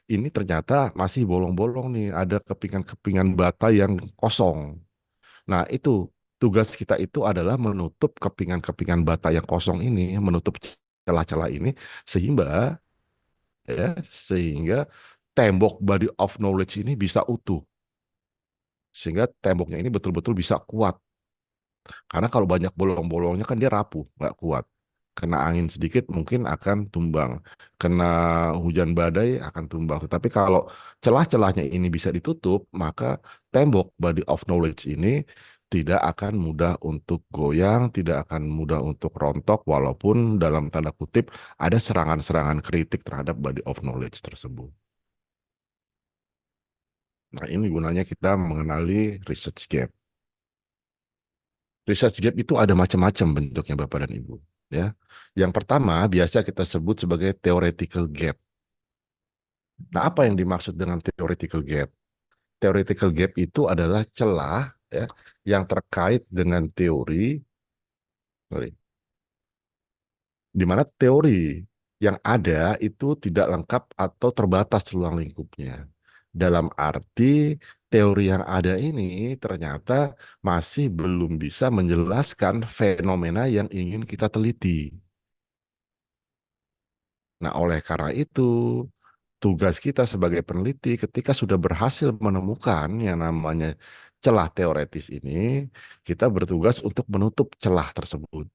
ini ternyata masih bolong-bolong nih, ada kepingan-kepingan bata yang kosong. Nah, itu tugas kita itu adalah menutup kepingan-kepingan bata yang kosong ini, menutup celah-celah ini sehingga ya, sehingga tembok body of knowledge ini bisa utuh, sehingga temboknya ini betul-betul bisa kuat. Karena kalau banyak bolong-bolongnya kan dia rapuh, nggak kuat. Kena angin sedikit mungkin akan tumbang. Kena hujan badai akan tumbang. Tetapi kalau celah-celahnya ini bisa ditutup, maka tembok body of knowledge ini tidak akan mudah untuk goyang, tidak akan mudah untuk rontok, walaupun dalam tanda kutip ada serangan-serangan kritik terhadap body of knowledge tersebut. Nah, ini gunanya kita mengenali research gap. Research gap itu ada macam-macam bentuknya Bapak dan Ibu. Ya, yang pertama biasa kita sebut sebagai theoretical gap. Nah, apa yang dimaksud dengan theoretical gap? Theoretical gap itu adalah celah ya yang terkait dengan teori, sorry, di mana teori yang ada itu tidak lengkap atau terbatas ruang lingkupnya. Dalam arti teori yang ada ini ternyata masih belum bisa menjelaskan fenomena yang ingin kita teliti. Nah, oleh karena itu, tugas kita sebagai peneliti ketika sudah berhasil menemukan yang namanya celah teoretis ini, kita bertugas untuk menutup celah tersebut.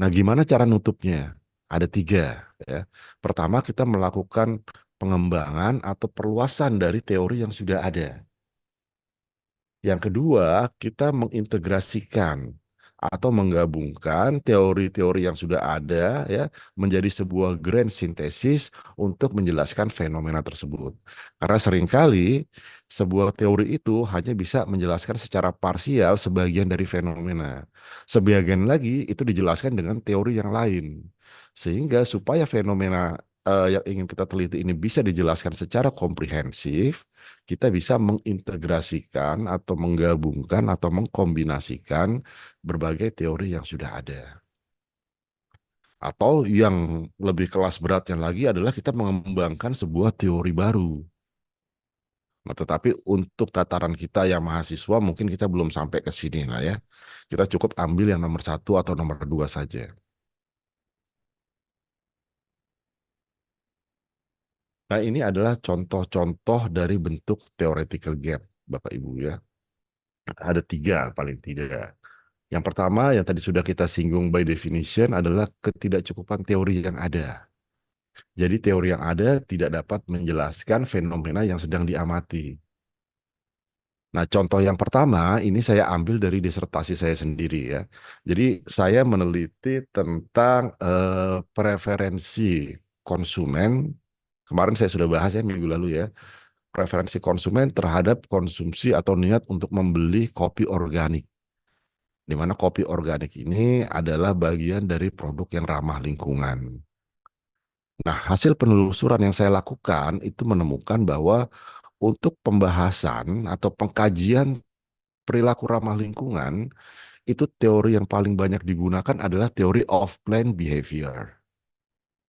Nah, gimana cara nutupnya? Ada tiga, ya. Pertama, kita melakukan pengembangan atau perluasan dari teori yang sudah ada. Yang kedua, kita mengintegrasikan atau menggabungkan teori-teori yang sudah ada ya menjadi sebuah grand sintesis untuk menjelaskan fenomena tersebut. Karena seringkali sebuah teori itu hanya bisa menjelaskan secara parsial sebagian dari fenomena. Sebagian lagi itu dijelaskan dengan teori yang lain. Sehingga supaya fenomena yang ingin kita teliti ini bisa dijelaskan secara komprehensif, kita bisa mengintegrasikan atau menggabungkan atau mengkombinasikan berbagai teori yang sudah ada. Atau yang lebih kelas beratnya lagi adalah kita mengembangkan sebuah teori baru. Nah, tetapi untuk tataran kita yang mahasiswa mungkin kita belum sampai ke sini lah ya. Kita cukup ambil yang nomor satu atau nomor dua saja. Nah, ini adalah contoh-contoh dari bentuk theoretical gap, Bapak Ibu ya. Ada tiga paling tidak. Yang pertama, yang tadi sudah kita singgung by definition adalah ketidakcukupan teori yang ada. Jadi teori yang ada tidak dapat menjelaskan fenomena yang sedang diamati. Nah, contoh yang pertama ini saya ambil dari disertasi saya sendiri ya. Jadi saya meneliti tentang preferensi konsumen. Kemarin saya sudah bahas ya minggu lalu ya. Preferensi konsumen terhadap konsumsi atau niat untuk membeli kopi organik. Di mana kopi organik ini adalah bagian dari produk yang ramah lingkungan. Nah, hasil penelusuran yang saya lakukan itu menemukan bahwa untuk pembahasan atau pengkajian perilaku ramah lingkungan, itu teori yang paling banyak digunakan adalah teori of plant behavior.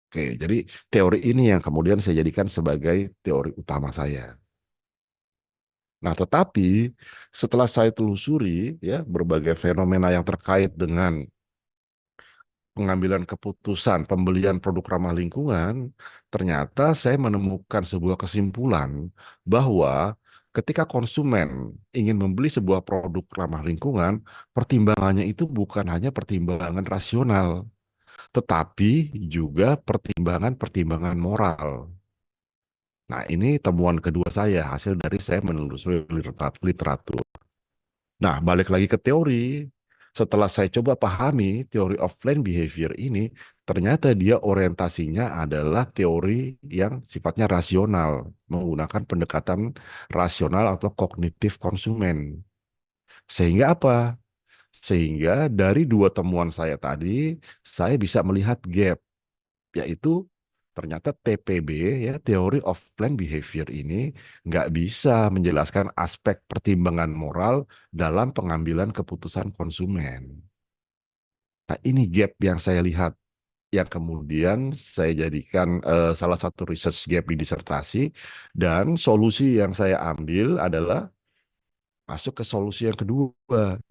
Oke, jadi teori ini yang kemudian saya jadikan sebagai teori utama saya. Nah, tetapi setelah saya telusuri ya berbagai fenomena yang terkait dengan pengambilan keputusan pembelian produk ramah lingkungan, ternyata saya menemukan sebuah kesimpulan bahwa ketika konsumen ingin membeli sebuah produk ramah lingkungan, pertimbangannya itu bukan hanya pertimbangan rasional, tetapi juga pertimbangan-pertimbangan moral. Nah, ini temuan kedua saya, hasil dari saya menelusuri literatur. Nah, balik lagi ke teori. Setelah saya coba pahami teori of planned behavior ini, ternyata dia orientasinya adalah teori yang sifatnya rasional, menggunakan pendekatan rasional atau kognitif konsumen. Sehingga apa? Sehingga dari dua temuan saya tadi, saya bisa melihat gap, yaitu ternyata TPB ya Theory of Planned Behavior ini nggak bisa menjelaskan aspek pertimbangan moral dalam pengambilan keputusan konsumen. Nah, ini gap yang saya lihat. yang kemudian saya jadikan salah satu research gap di disertasi, dan solusi yang saya ambil adalah masuk ke solusi yang kedua.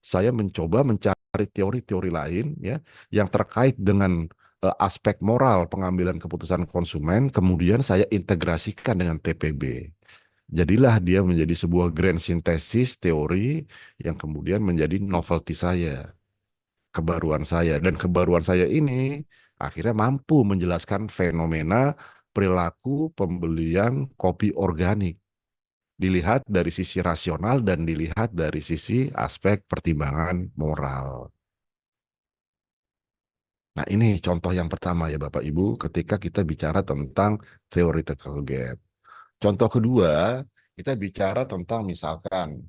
Saya mencoba mencari teori-teori lain ya yang terkait dengan aspek moral pengambilan keputusan konsumen, kemudian saya integrasikan dengan TPB. Jadilah dia menjadi sebuah grand sintesis teori yang kemudian menjadi novelty saya, kebaruan saya. Dan kebaruan saya ini akhirnya mampu menjelaskan fenomena perilaku pembelian kopi organik. Dilihat dari sisi rasional dan dilihat dari sisi aspek pertimbangan moral. Nah, ini contoh yang pertama ya Bapak Ibu ketika kita bicara tentang theoretical gap. Contoh kedua, kita bicara tentang misalkan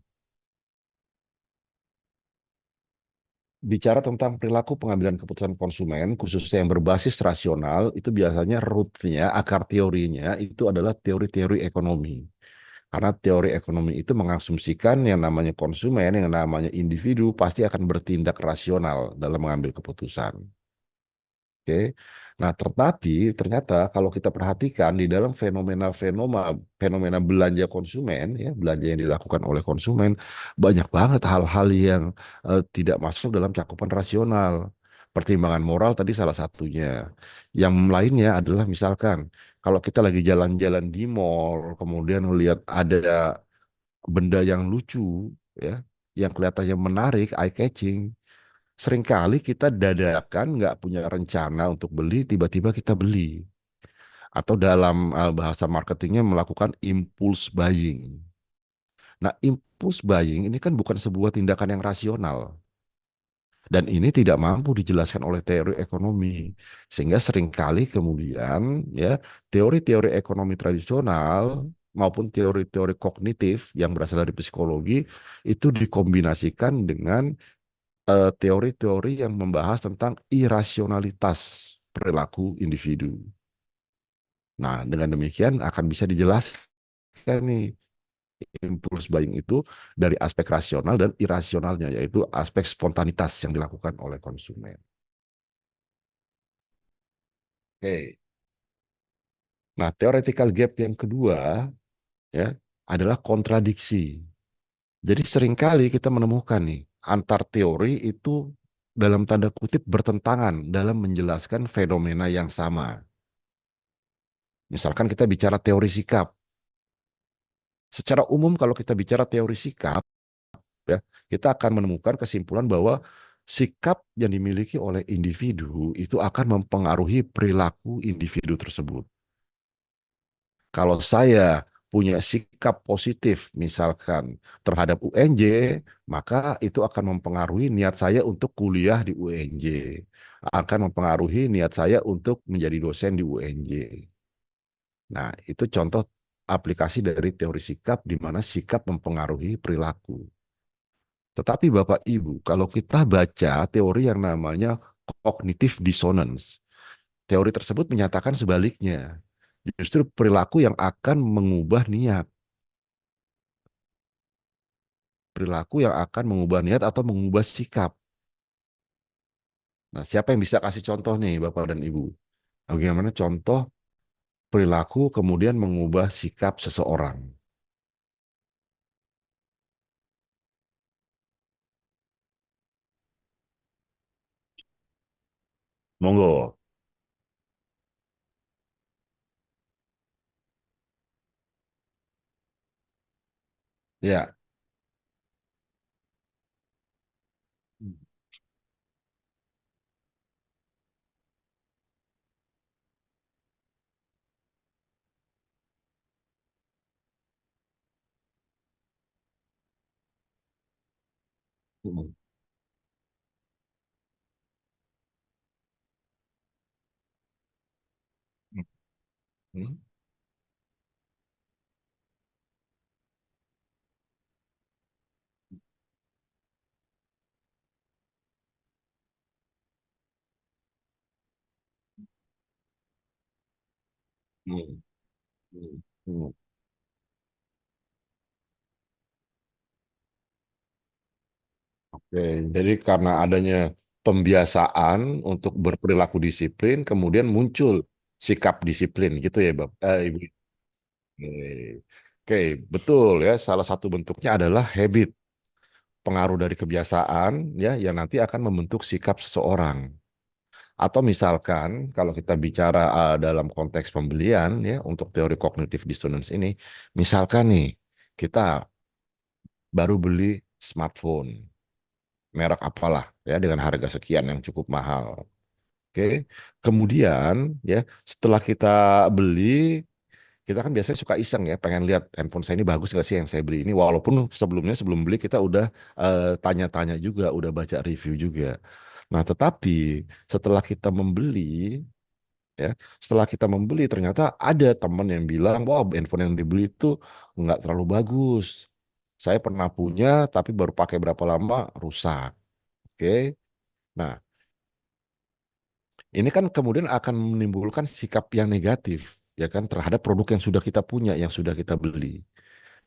bicara tentang perilaku pengambilan keputusan konsumen, khususnya yang berbasis rasional, itu biasanya rootnya, akar teorinya itu adalah teori-teori ekonomi. Karena teori ekonomi itu mengasumsikan yang namanya konsumen, yang namanya individu pasti akan bertindak rasional dalam mengambil keputusan. Oke. Nah, tetapi ternyata kalau kita perhatikan di dalam fenomena belanja konsumen, ya, belanja yang dilakukan oleh konsumen, banyak banget hal-hal yang tidak masuk dalam cakupan rasional. Pertimbangan moral tadi salah satunya. Yang lainnya adalah misalkan kalau kita lagi jalan-jalan di mall, kemudian melihat ada benda yang lucu, ya, yang kelihatannya menarik, eye-catching. Seringkali kita dadakan nggak punya rencana untuk beli, tiba-tiba kita beli. Atau dalam bahasa marketingnya melakukan impulse buying. Nah, impulse buying ini kan bukan sebuah tindakan yang rasional. Dan ini tidak mampu dijelaskan oleh teori ekonomi. Sehingga seringkali kemudian ya teori-teori ekonomi tradisional maupun teori-teori kognitif yang berasal dari psikologi itu dikombinasikan dengan teori-teori yang membahas tentang irasionalitas perilaku individu. Nah, dengan demikian akan bisa dijelaskan nih impulse buying itu dari aspek rasional dan irasionalnya, yaitu aspek spontanitas yang dilakukan oleh konsumen. Oke. Nah, theoretical gap yang kedua ya adalah kontradiksi. Jadi seringkali kita menemukan nih antar teori itu dalam tanda kutip bertentangan dalam menjelaskan fenomena yang sama. Misalkan kita bicara teori sikap. Secara umum kalau kita bicara teori sikap, ya, kita akan menemukan kesimpulan bahwa sikap yang dimiliki oleh individu itu akan mempengaruhi perilaku individu tersebut. Kalau saya punya sikap positif misalkan terhadap UNJ, maka itu akan mempengaruhi niat saya untuk kuliah di UNJ. Akan mempengaruhi niat saya untuk menjadi dosen di UNJ. Nah, itu contoh aplikasi dari teori sikap di mana sikap mempengaruhi perilaku. Tetapi Bapak Ibu, kalau kita baca teori yang namanya cognitive dissonance, teori tersebut menyatakan sebaliknya. Justru perilaku yang akan mengubah niat, perilaku yang akan mengubah niat atau mengubah sikap. Nah, siapa yang bisa kasih contoh nih, Bapak dan Ibu? Bagaimana contoh perilaku kemudian mengubah sikap seseorang? Monggo. Ya. Hmm. Hmm. Hmm. Hmm. Hmm. Oke, jadi karena adanya pembiasaan untuk berperilaku disiplin, kemudian muncul sikap disiplin gitu ya, Ibu. Oke, Oke, betul ya. Salah satu bentuknya adalah habit, pengaruh dari kebiasaan ya, yang nanti akan membentuk sikap seseorang. Atau misalkan kalau kita bicara dalam konteks pembelian ya, untuk teori cognitive dissonance ini, misalkan nih kita baru beli smartphone merek apalah ya dengan harga sekian yang cukup mahal. Oke, kemudian ya setelah kita beli, kita kan biasanya suka iseng ya, pengen lihat handphone saya ini bagus nggak sih yang saya beli ini. Walaupun sebelumnya sebelum beli kita udah tanya-tanya juga, udah baca review juga. Nah, tetapi setelah kita membeli, ya, setelah kita membeli ternyata ada teman yang bilang, wah handphone yang dibeli itu nggak terlalu bagus. Saya pernah punya, tapi baru pakai berapa lama rusak. Oke, nah ini kan kemudian akan menimbulkan sikap yang negatif, ya kan, terhadap produk yang sudah kita punya, yang sudah kita beli.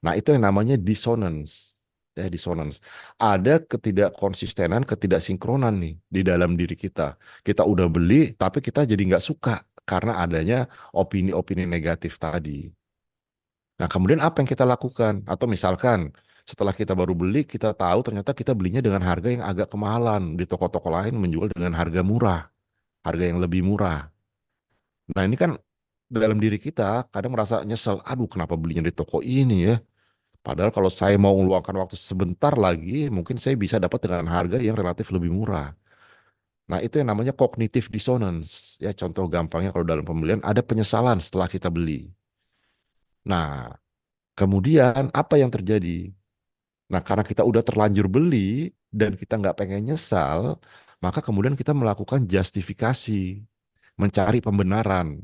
Nah, itu yang namanya dissonance. Ya, dissonance. Ada ketidakkonsistenan, ketidaksinkronan nih di dalam diri kita. Kita udah beli, tapi kita jadi nggak suka karena adanya opini-opini negatif tadi. Nah, kemudian apa yang kita lakukan? Atau misalkan setelah kita baru beli, kita tahu ternyata kita belinya dengan harga yang agak kemahalan. Di toko-toko lain menjual dengan harga murah, harga yang lebih murah. Nah, ini kan dalam diri kita kadang merasa nyesel, aduh kenapa belinya di toko ini ya? Padahal kalau saya mau meluangkan waktu sebentar lagi, mungkin saya bisa dapat dengan harga yang relatif lebih murah. Nah, itu yang namanya cognitive dissonance. Ya, contoh gampangnya kalau dalam pembelian ada penyesalan setelah kita beli. Nah, kemudian apa yang terjadi? Nah, karena kita udah terlanjur beli dan kita nggak pengen nyesal, maka kemudian kita melakukan justifikasi, mencari pembenaran.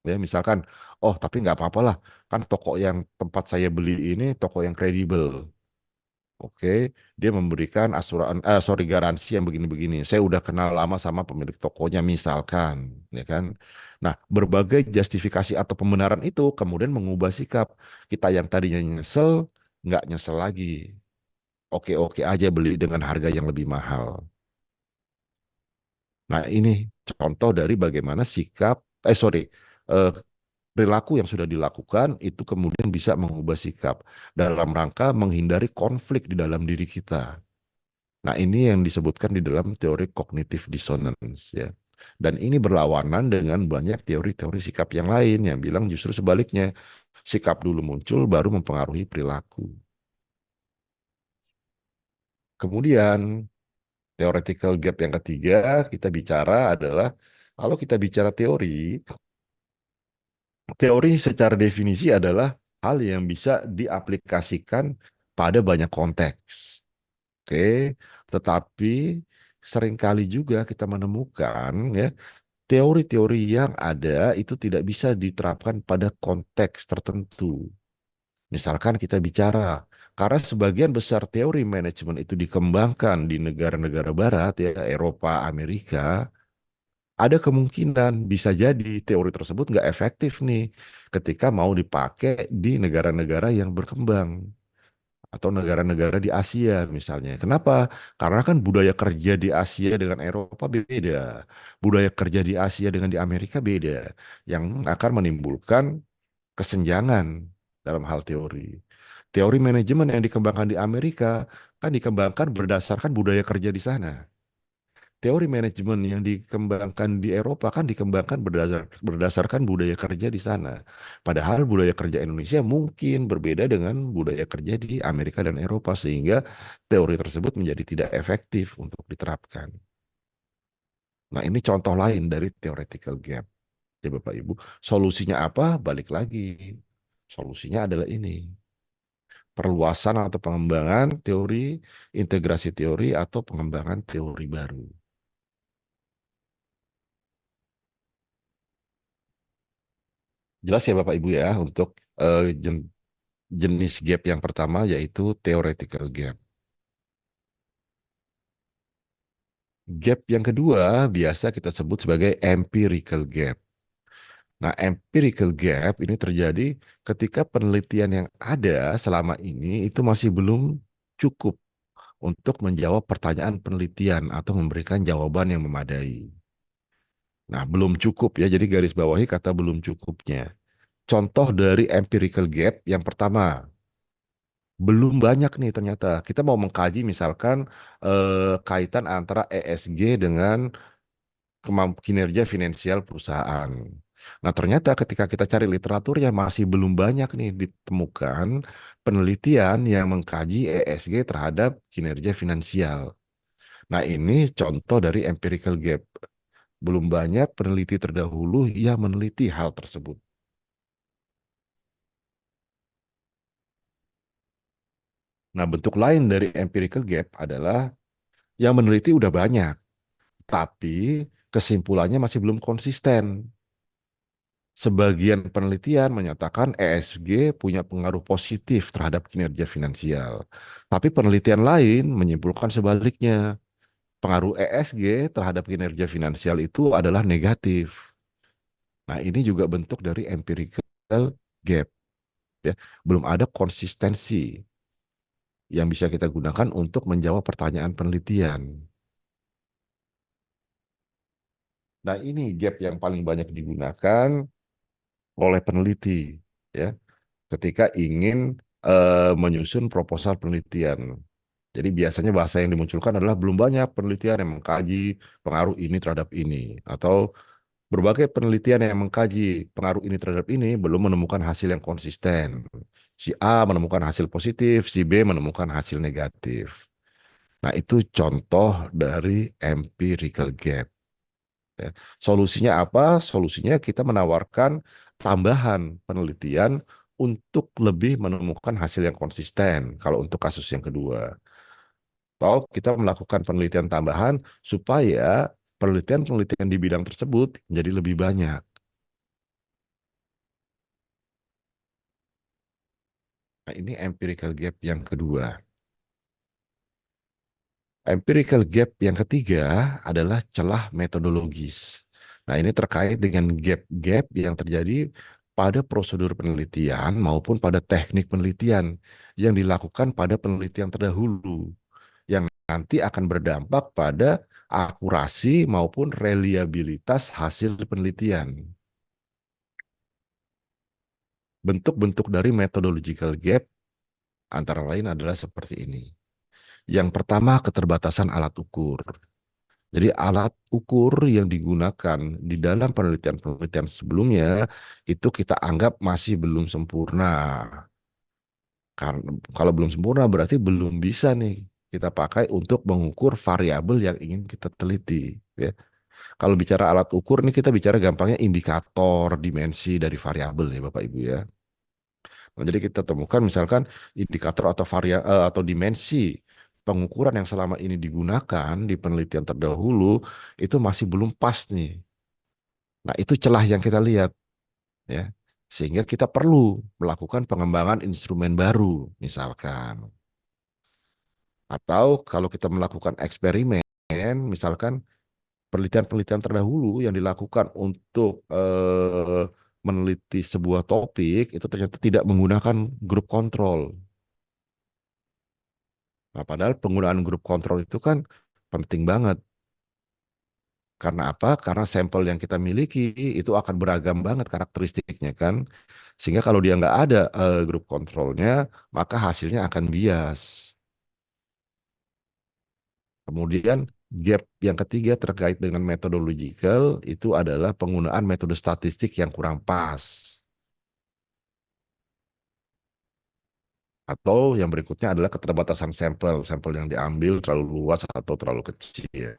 Ya, misalkan, oh tapi nggak apa-apa lah, kan toko yang tempat saya beli ini toko yang kredibel. Oke, dia memberikan sorry, garansi yang begini-begini. Saya udah kenal lama sama pemilik tokonya misalkan, ya kan. Nah, berbagai justifikasi atau pembenaran itu kemudian mengubah sikap kita yang tadinya nyesel, nggak nyesel lagi. Oke-oke aja beli dengan harga yang lebih mahal. Nah, ini contoh dari bagaimana eh, perilaku yang sudah dilakukan itu kemudian bisa mengubah sikap dalam rangka menghindari konflik di dalam diri kita. Nah, ini yang disebutkan di dalam teori cognitive dissonance ya. Dan ini berlawanan dengan banyak teori-teori sikap yang lain yang bilang justru sebaliknya, sikap dulu muncul baru mempengaruhi perilaku. Kemudian theoretical gap yang ketiga kita bicara adalah kalau kita bicara teori, teori secara definisi adalah hal yang bisa diaplikasikan pada banyak konteks. Oke, tetapi seringkali juga kita menemukan ya teori-teori yang ada itu tidak bisa diterapkan pada konteks tertentu. Misalkan kita bicara, karena sebagian besar teori manajemen itu dikembangkan di negara-negara barat, ya Eropa, Amerika, ada kemungkinan bisa jadi teori tersebut nggak efektif nih ketika mau dipakai di negara-negara yang berkembang atau negara-negara di Asia misalnya. Kenapa? Karena kan budaya kerja di Asia dengan Eropa beda, budaya kerja di Asia dengan di Amerika beda, yang akan menimbulkan kesenjangan dalam hal teori. Teori manajemen yang dikembangkan di Amerika kan dikembangkan berdasarkan budaya kerja di sana. Teori manajemen yang dikembangkan di Eropa kan dikembangkan berdasarkan budaya kerja di sana. Padahal budaya kerja Indonesia mungkin berbeda dengan budaya kerja di Amerika dan Eropa sehingga teori tersebut menjadi tidak efektif untuk diterapkan. Nah, ini contoh lain dari theoretical gap. Ya Bapak Ibu, solusinya apa? Balik lagi. Solusinya adalah ini. Perluasan atau pengembangan teori, integrasi teori atau pengembangan teori baru. Jelas ya Bapak Ibu ya untuk jenis gap yang pertama yaitu theoretical gap. Gap yang kedua biasa kita sebut sebagai empirical gap. Nah, empirical gap ini terjadi ketika penelitian yang ada selama ini itu masih belum cukup untuk menjawab pertanyaan penelitian atau memberikan jawaban yang memadai. Nah, belum cukup ya, jadi garis bawahi kata belum cukupnya. Contoh dari empirical gap yang pertama, belum banyak nih ternyata. Kita mau mengkaji misalkan kaitan antara ESG dengan kinerja finansial perusahaan. Nah, ternyata ketika kita cari literaturnya masih belum banyak nih ditemukan penelitian yang mengkaji ESG terhadap kinerja finansial. Nah, ini contoh dari empirical gap. Belum banyak peneliti terdahulu yang meneliti hal tersebut. Nah, bentuk lain dari empirical gap adalah yang meneliti udah banyak, tapi kesimpulannya masih belum konsisten. Sebagian penelitian menyatakan ESG punya pengaruh positif terhadap kinerja finansial. Tapi penelitian lain menyimpulkan sebaliknya. Pengaruh ESG terhadap kinerja finansial itu adalah negatif. Nah, ini juga bentuk dari empirical gap, ya. Belum ada konsistensi yang bisa kita gunakan untuk menjawab pertanyaan penelitian. Nah, ini gap yang paling banyak digunakan oleh peneliti, ya, ketika ingin menyusun proposal penelitian. Jadi biasanya bahasa yang dimunculkan adalah belum banyak penelitian yang mengkaji pengaruh ini terhadap ini, atau berbagai penelitian yang mengkaji pengaruh ini terhadap ini belum menemukan hasil yang konsisten. Si A menemukan hasil positif, si B menemukan hasil negatif. Nah, itu contoh dari empirical gap. Ya. Solusinya apa? Solusinya kita menawarkan tambahan penelitian untuk lebih menemukan hasil yang konsisten. Kalau untuk kasus yang kedua, atau kita melakukan penelitian tambahan supaya penelitian-penelitian di bidang tersebut menjadi lebih banyak. Nah, ini empirical gap yang kedua. Empirical gap yang ketiga adalah celah metodologis. Nah, ini terkait dengan gap-gap yang terjadi pada prosedur penelitian maupun pada teknik penelitian yang dilakukan pada penelitian terdahulu, yang nanti akan berdampak pada akurasi maupun reliabilitas hasil penelitian. Bentuk-bentuk dari methodological gap antara lain adalah seperti ini. Yang pertama, keterbatasan alat ukur. Jadi alat ukur yang digunakan di dalam penelitian-penelitian sebelumnya itu kita anggap masih belum sempurna. Karena kalau belum sempurna berarti belum bisa nih kita pakai untuk mengukur variabel yang ingin kita teliti. Ya. Kalau bicara alat ukur nih kita bicara gampangnya indikator dimensi dari variabel ya Bapak Ibu ya. Nah, jadi kita temukan misalkan indikator atau atau dimensi pengukuran yang selama ini digunakan di penelitian terdahulu itu masih belum pas nih. Nah, itu celah yang kita lihat ya. Sehingga kita perlu melakukan pengembangan instrumen baru misalkan. Atau kalau kita melakukan eksperimen misalkan penelitian-penelitian terdahulu yang dilakukan untuk meneliti sebuah topik itu ternyata tidak menggunakan grup kontrol. Nah, padahal penggunaan grup kontrol itu kan penting banget. Karena apa? Karena sampel yang kita miliki itu akan beragam banget karakteristiknya kan. Sehingga kalau dia nggak ada grup kontrolnya, maka hasilnya akan bias. Kemudian gap yang ketiga terkait dengan methodological itu adalah penggunaan metode statistik yang kurang pas. Atau yang berikutnya adalah keterbatasan sampel, sampel yang diambil terlalu luas atau terlalu kecil.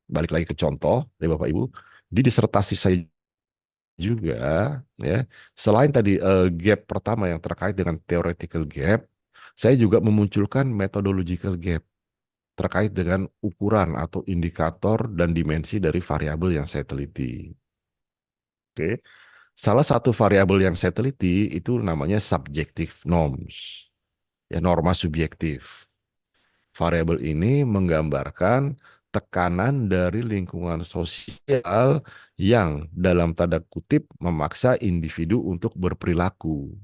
Balik lagi ke contoh dari Bapak Ibu, di disertasi saya juga ya, selain tadi gap pertama yang terkait dengan theoretical gap, saya juga memunculkan methodological gap terkait dengan ukuran atau indikator dan dimensi dari variabel yang saya teliti. Oke. Salah satu variabel yang saya teliti itu namanya subjective norms, ya norma subjektif. Variabel ini menggambarkan tekanan dari lingkungan sosial yang dalam tanda kutip memaksa individu untuk berperilaku.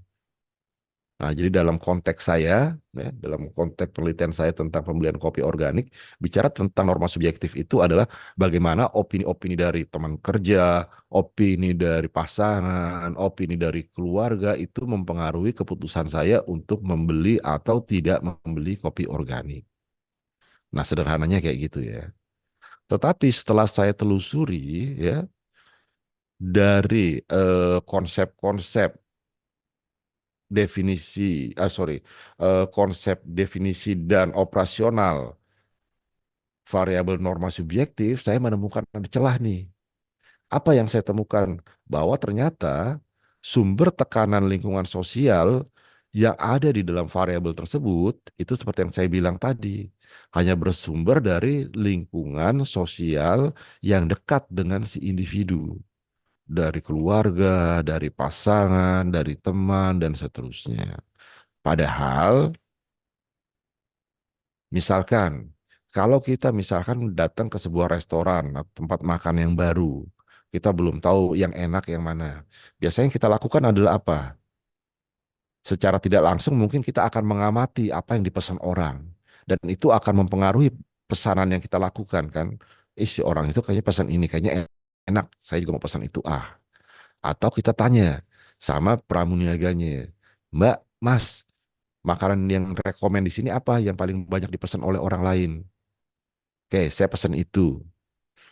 Nah, jadi dalam konteks saya, ya, dalam konteks penelitian saya tentang pembelian kopi organik, bicara tentang norma subjektif itu adalah bagaimana opini-opini dari teman kerja, opini dari pasangan, opini dari keluarga itu mempengaruhi keputusan saya untuk membeli atau tidak membeli kopi organik. Nah, sederhananya kayak gitu ya. Tetapi setelah saya telusuri ya dari konsep-konsep definisi, konsep definisi dan operasional variabel norma subjektif, saya menemukan ada celah nih. Apa yang saya temukan? Bahwa ternyata sumber tekanan lingkungan sosial yang ada di dalam variabel tersebut, itu seperti yang saya bilang tadi, hanya bersumber dari lingkungan sosial yang dekat dengan si individu. Dari keluarga, dari pasangan, dari teman, dan seterusnya. Padahal misalkan, kalau kita misalkan datang ke sebuah restoran atau tempat makan yang baru, kita belum tahu yang enak yang mana. Biasanya yang kita lakukan adalah apa? Secara tidak langsung mungkin kita akan mengamati apa yang dipesan orang. Dan itu akan mempengaruhi pesanan yang kita lakukan kan. Si orang itu kayaknya pesan ini, kayaknya enak, saya juga mau pesan itu. Atau kita tanya sama pramuniaganya, Mbak, Mas, makanan yang rekomen di sini apa yang paling banyak dipesan oleh orang lain? Oke, saya pesan itu.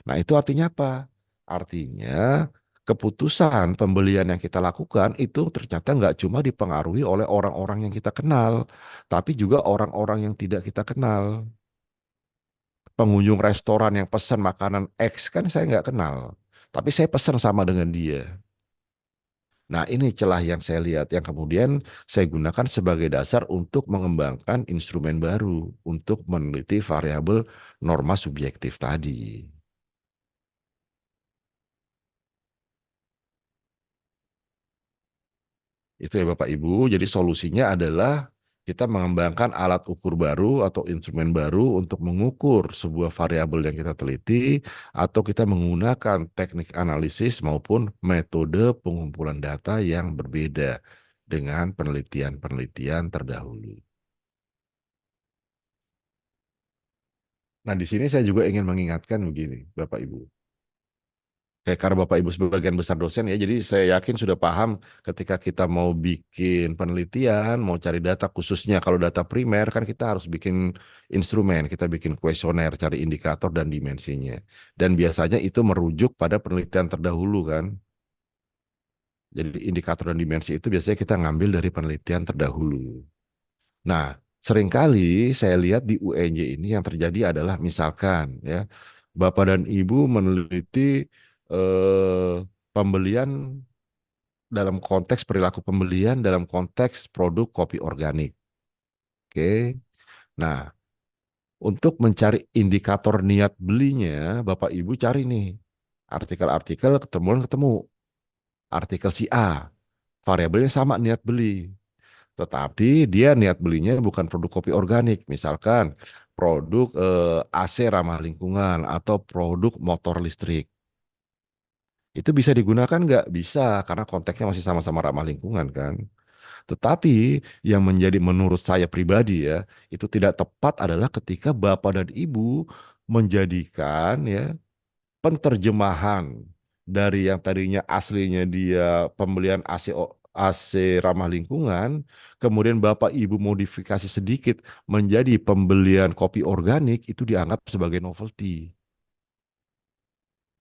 Nah, itu artinya apa? Artinya keputusan pembelian yang kita lakukan itu ternyata nggak cuma dipengaruhi oleh orang-orang yang kita kenal, tapi juga orang-orang yang tidak kita kenal. Pengunjung restoran yang pesan makanan X kan saya nggak kenal, tapi saya pesan sama dengan dia. Nah, ini celah yang saya lihat yang kemudian saya gunakan sebagai dasar untuk mengembangkan instrumen baru untuk meneliti variabel norma subjektif tadi. Itu ya Bapak Ibu. Jadi solusinya adalah kita mengembangkan alat ukur baru atau instrumen baru untuk mengukur sebuah variabel yang kita teliti atau kita menggunakan teknik analisis maupun metode pengumpulan data yang berbeda dengan penelitian-penelitian terdahulu. Nah, di sini saya juga ingin mengingatkan begini, Bapak Ibu. Kayak karena Bapak Ibu sebagian besar dosen ya, jadi saya yakin sudah paham ketika kita mau bikin penelitian, mau cari data khususnya kalau data primer kan kita harus bikin instrumen, kita bikin kuesioner, cari indikator dan dimensinya. Dan biasanya itu merujuk pada penelitian terdahulu kan. Jadi indikator dan dimensi itu biasanya kita ngambil dari penelitian terdahulu. Nah, seringkali saya lihat di UNJ ini yang terjadi adalah misalkan ya, Bapak dan Ibu meneliti pembelian dalam konteks perilaku pembelian dalam konteks produk kopi organik. Oke. Nah, untuk mencari indikator niat belinya, Bapak Ibu cari nih artikel-artikel ketemu artikel si A, variabelnya sama niat beli. Tetapi dia niat belinya bukan produk kopi organik, misalkan produk AC ramah lingkungan atau produk motor listrik. Itu bisa digunakan nggak? Bisa, karena konteksnya masih sama-sama ramah lingkungan kan. Tetapi yang menjadi menurut saya pribadi ya, itu tidak tepat adalah ketika Bapak dan Ibu menjadikan ya penterjemahan dari yang tadinya aslinya dia pembelian AC ramah lingkungan, kemudian Bapak Ibu modifikasi sedikit menjadi pembelian kopi organik itu dianggap sebagai novelty.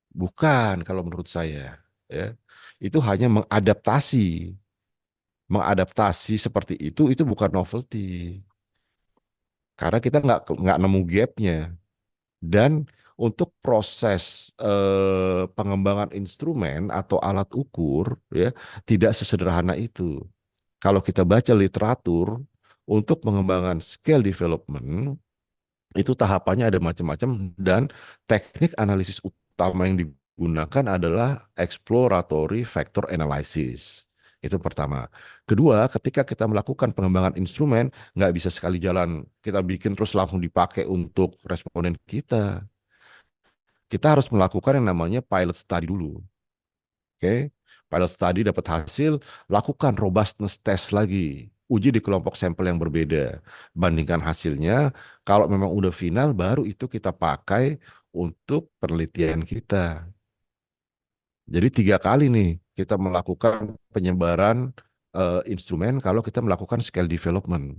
Bukan kalau menurut saya, ya. Itu hanya mengadaptasi seperti itu bukan novelty. Karena kita nggak nemu gapnya. Dan untuk proses pengembangan instrumen atau alat ukur ya tidak sesederhana itu. Kalau kita baca literatur untuk pengembangan scale development itu tahapannya ada macam-macam dan teknik analisis utama yang digunakan adalah exploratory factor analysis. Itu pertama. Kedua, ketika kita melakukan pengembangan instrumen, nggak bisa sekali jalan kita bikin terus langsung dipakai untuk responden kita. Kita harus melakukan yang namanya pilot study dulu. Oke? Pilot study dapat hasil, lakukan robustness test lagi. uji di kelompok sampel yang berbeda. Bandingkan hasilnya, kalau memang udah final, baru itu kita pakai untuk penelitian kita. Jadi 3 kali nih kita melakukan penyebaran instrumen kalau kita melakukan scale development.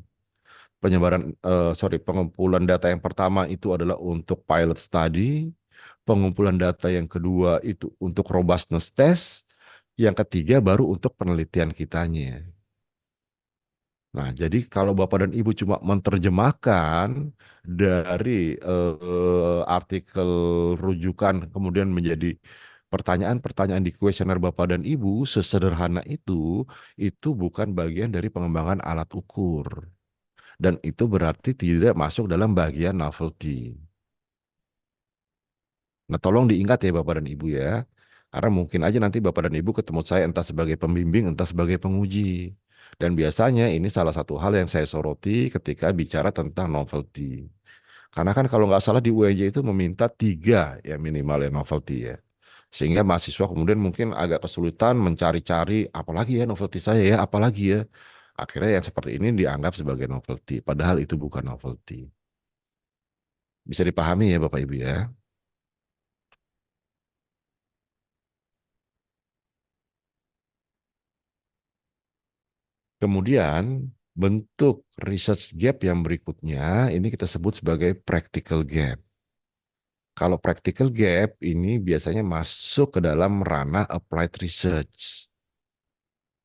Pengumpulan data yang pertama itu adalah untuk pilot study, pengumpulan data yang kedua itu untuk robustness test, yang ketiga baru untuk penelitian kitanya. Nah, jadi kalau Bapak dan Ibu cuma menerjemahkan dari artikel rujukan kemudian menjadi pertanyaan-pertanyaan di kuesioner Bapak dan Ibu sesederhana itu bukan bagian dari pengembangan alat ukur. Dan itu berarti tidak masuk dalam bagian novelty. Nah, tolong diingat ya Bapak dan Ibu ya. Karena mungkin aja nanti Bapak dan Ibu ketemu saya entah sebagai pembimbing, entah sebagai penguji. Dan biasanya ini salah satu hal yang saya soroti ketika bicara tentang novelty. Karena kan kalau nggak salah di UNJ itu meminta 3 ya minimal ya novelty ya. Sehingga mahasiswa kemudian mungkin agak kesulitan mencari-cari apalagi ya novelty saya ya, apalagi ya. Akhirnya yang seperti ini dianggap sebagai novelty. Padahal itu bukan novelty. Bisa dipahami ya Bapak Ibu ya. Kemudian bentuk research gap yang berikutnya ini kita sebut sebagai practical gap. Kalau practical gap ini biasanya masuk ke dalam ranah applied research,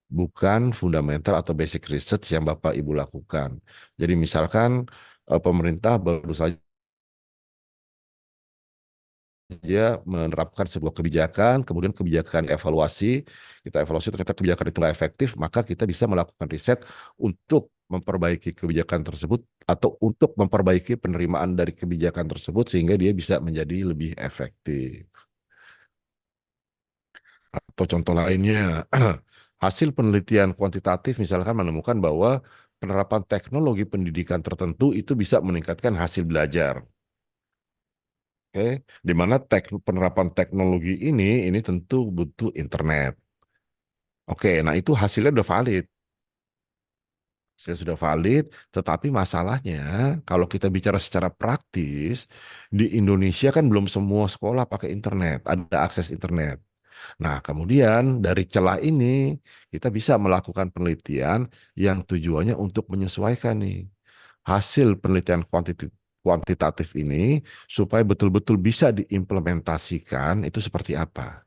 bukan fundamental atau basic research yang Bapak Ibu lakukan. Jadi misalkan pemerintah baru saja dia menerapkan sebuah kebijakan, kemudian kebijakan evaluasi, kita evaluasi ternyata kebijakan itu nggak efektif, maka kita bisa melakukan riset untuk memperbaiki kebijakan tersebut atau untuk memperbaiki penerimaan dari kebijakan tersebut sehingga dia bisa menjadi lebih efektif. Atau contoh lainnya, hasil penelitian kuantitatif misalkan menemukan bahwa penerapan teknologi pendidikan tertentu itu bisa meningkatkan hasil belajar. Oke, di mana penerapan teknologi ini tentu butuh internet. Oke, nah itu hasilnya udah valid. Hasilnya sudah valid, tetapi masalahnya kalau kita bicara secara praktis, di Indonesia kan belum semua sekolah pakai internet, ada akses internet. Nah, kemudian dari celah ini kita bisa melakukan penelitian yang tujuannya untuk menyesuaikan nih hasil penelitian kuantitatif ini supaya betul-betul bisa diimplementasikan itu seperti apa.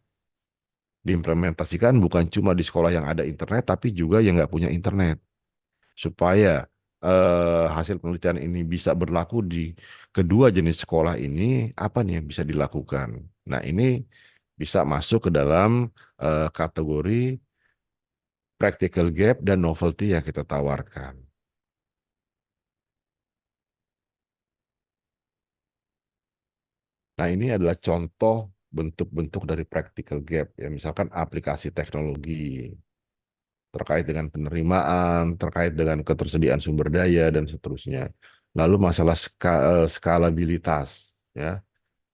Diimplementasikan bukan cuma di sekolah yang ada internet, tapi juga yang nggak punya internet. Supaya hasil penelitian ini bisa berlaku di kedua jenis sekolah ini, apa nih yang bisa dilakukan? Nah, ini bisa masuk ke dalam kategori practical gap dan novelty yang kita tawarkan. Nah, ini adalah contoh bentuk-bentuk dari practical gap ya, misalkan aplikasi teknologi terkait dengan penerimaan, terkait dengan ketersediaan sumber daya dan seterusnya. Lalu masalah skalabilitas ya.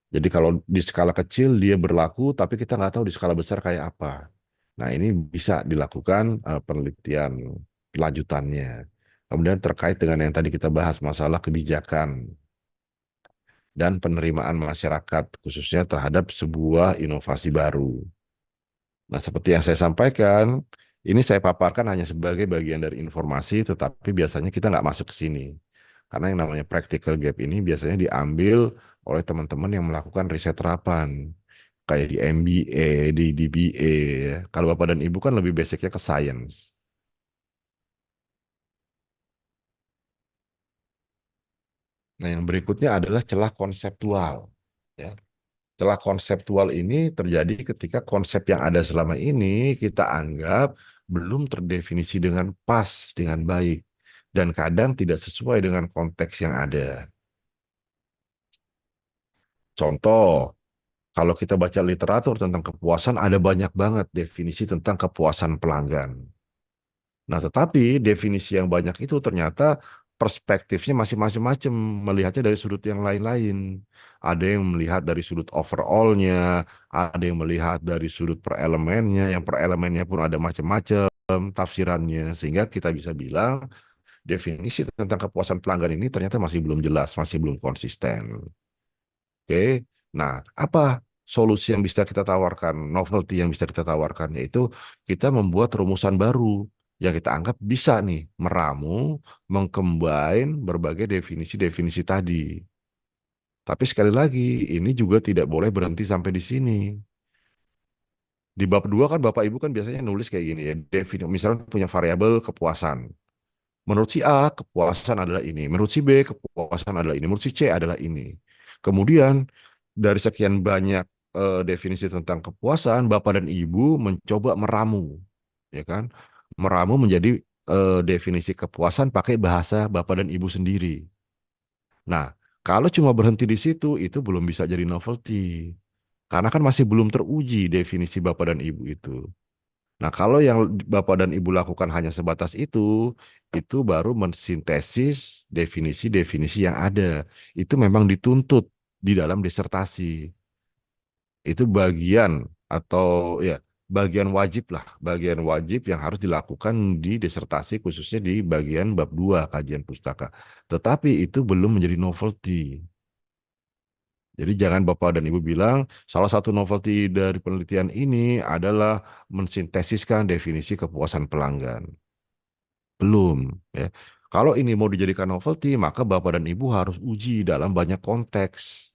Jadi kalau di skala kecil dia berlaku, tapi kita nggak tahu di skala besar kayak apa. Nah, ini bisa dilakukan penelitian lanjutannya. Kemudian terkait dengan yang tadi kita bahas masalah kebijakan dan penerimaan masyarakat, khususnya terhadap sebuah inovasi baru. Nah, seperti yang saya sampaikan, ini saya paparkan hanya sebagai bagian dari informasi, tetapi biasanya kita nggak masuk ke sini. Karena yang namanya practical gap ini biasanya diambil oleh teman-teman yang melakukan riset terapan. Kayak di MBA, di DBA. Ya. Kalau Bapak dan Ibu kan lebih basicnya ke science. Nah, yang berikutnya adalah celah konseptual. Ya. Celah konseptual ini terjadi ketika konsep yang ada selama ini kita anggap belum terdefinisi dengan pas, dengan baik. Dan kadang tidak sesuai dengan konteks yang ada. Contoh, kalau kita baca literatur tentang kepuasan, ada banyak banget definisi tentang kepuasan pelanggan. Nah, tetapi definisi yang banyak itu ternyata perspektifnya masih macam-macam, melihatnya dari sudut yang lain-lain. Ada yang melihat dari sudut overall-nya, ada yang melihat dari sudut per elemennya, yang per elemennya pun ada macam-macam. tafsirannya sehingga kita bisa bilang definisi tentang kepuasan pelanggan ini ternyata masih belum jelas, masih belum konsisten. Oke. Nah, apa solusi yang bisa kita tawarkan, novelty yang bisa kita tawarkan, yaitu kita membuat rumusan baru yang kita anggap bisa nih meramu, mengcombine berbagai definisi-definisi tadi. Tapi sekali lagi, ini juga tidak boleh berhenti sampai di sini. Di bab 2 kan Bapak Ibu kan biasanya nulis kayak gini ya, misalnya punya variabel kepuasan. Menurut si A, kepuasan adalah ini. Menurut si B, kepuasan adalah ini. Menurut si C adalah ini. Kemudian, dari sekian banyak definisi tentang kepuasan, Bapak dan Ibu mencoba meramu, ya kan? Meramu menjadi definisi kepuasan pakai bahasa Bapak dan Ibu sendiri. Nah, kalau cuma berhenti di situ, itu belum bisa jadi novelty. Karena kan masih belum teruji definisi Bapak dan Ibu itu. Nah, kalau yang Bapak dan Ibu lakukan hanya sebatas itu baru mensintesis definisi-definisi yang ada. Itu memang dituntut di dalam disertasi. Itu bagian atau ya bagian wajib lah, bagian wajib yang harus dilakukan di disertasi khususnya di bagian bab 2 kajian pustaka. Tetapi itu belum menjadi novelty. Jadi jangan Bapak dan Ibu bilang salah satu novelty dari penelitian ini adalah mensintesiskan definisi kepuasan pelanggan. Belum, ya. Kalau ini mau dijadikan novelty, maka Bapak dan Ibu harus uji dalam banyak konteks.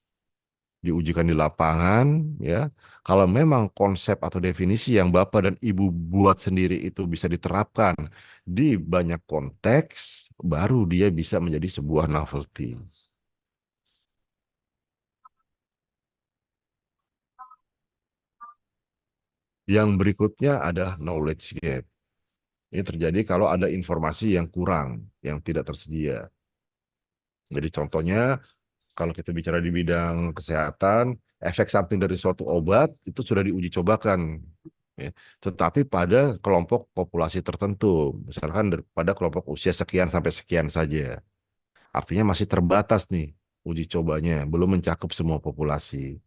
Diujikan di lapangan, ya. Kalau memang konsep atau definisi yang Bapak dan Ibu buat sendiri itu bisa diterapkan di banyak konteks, baru dia bisa menjadi sebuah novelty. Yang berikutnya ada knowledge gap. Ini terjadi kalau ada informasi yang kurang, yang tidak tersedia. Jadi contohnya, kalau kita bicara di bidang kesehatan, efek samping dari suatu obat itu sudah diuji cobakan, ya. Tetapi pada kelompok populasi tertentu, misalkan pada kelompok usia sekian sampai sekian saja. Artinya masih terbatas nih uji cobanya, belum mencakup semua populasi.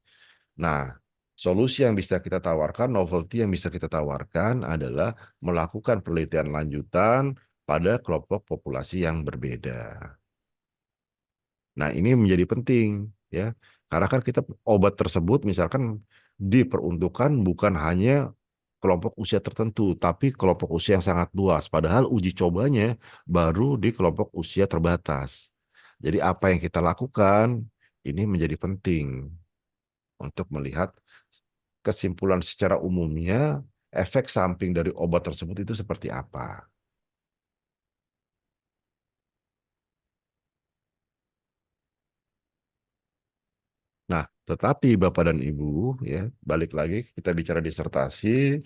Nah, solusi yang bisa kita tawarkan, novelty yang bisa kita tawarkan adalah melakukan penelitian lanjutan pada kelompok populasi yang berbeda. Nah, ini menjadi penting, ya. Karena kan kita obat tersebut misalkan diperuntukkan bukan hanya kelompok usia tertentu, tapi kelompok usia yang sangat luas. Padahal uji cobanya baru di kelompok usia terbatas. Jadi apa yang kita lakukan ini menjadi penting untuk melihat kesimpulan secara umumnya efek samping dari obat tersebut itu seperti apa. Nah, tetapi Bapak dan Ibu, ya, balik lagi kita bicara disertasi,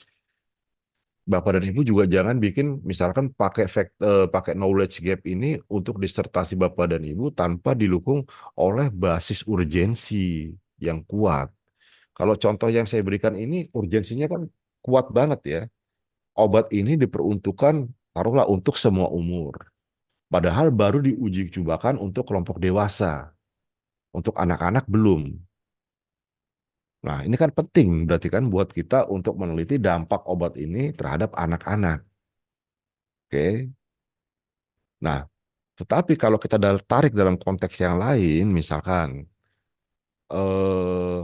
Bapak dan Ibu juga jangan bikin misalkan pakai knowledge gap ini untuk disertasi Bapak dan Ibu tanpa didukung oleh basis urgensi yang kuat. Kalau contoh yang saya berikan ini urgensinya kan kuat banget ya. Obat ini diperuntukkan taruhlah untuk semua umur. Padahal baru diuji cobakan untuk kelompok dewasa. Untuk anak-anak belum. Nah, ini kan penting berarti kan buat kita untuk meneliti dampak obat ini terhadap anak-anak. Oke. Nah, tetapi kalau kita tarik dalam konteks yang lain, misalkan eh,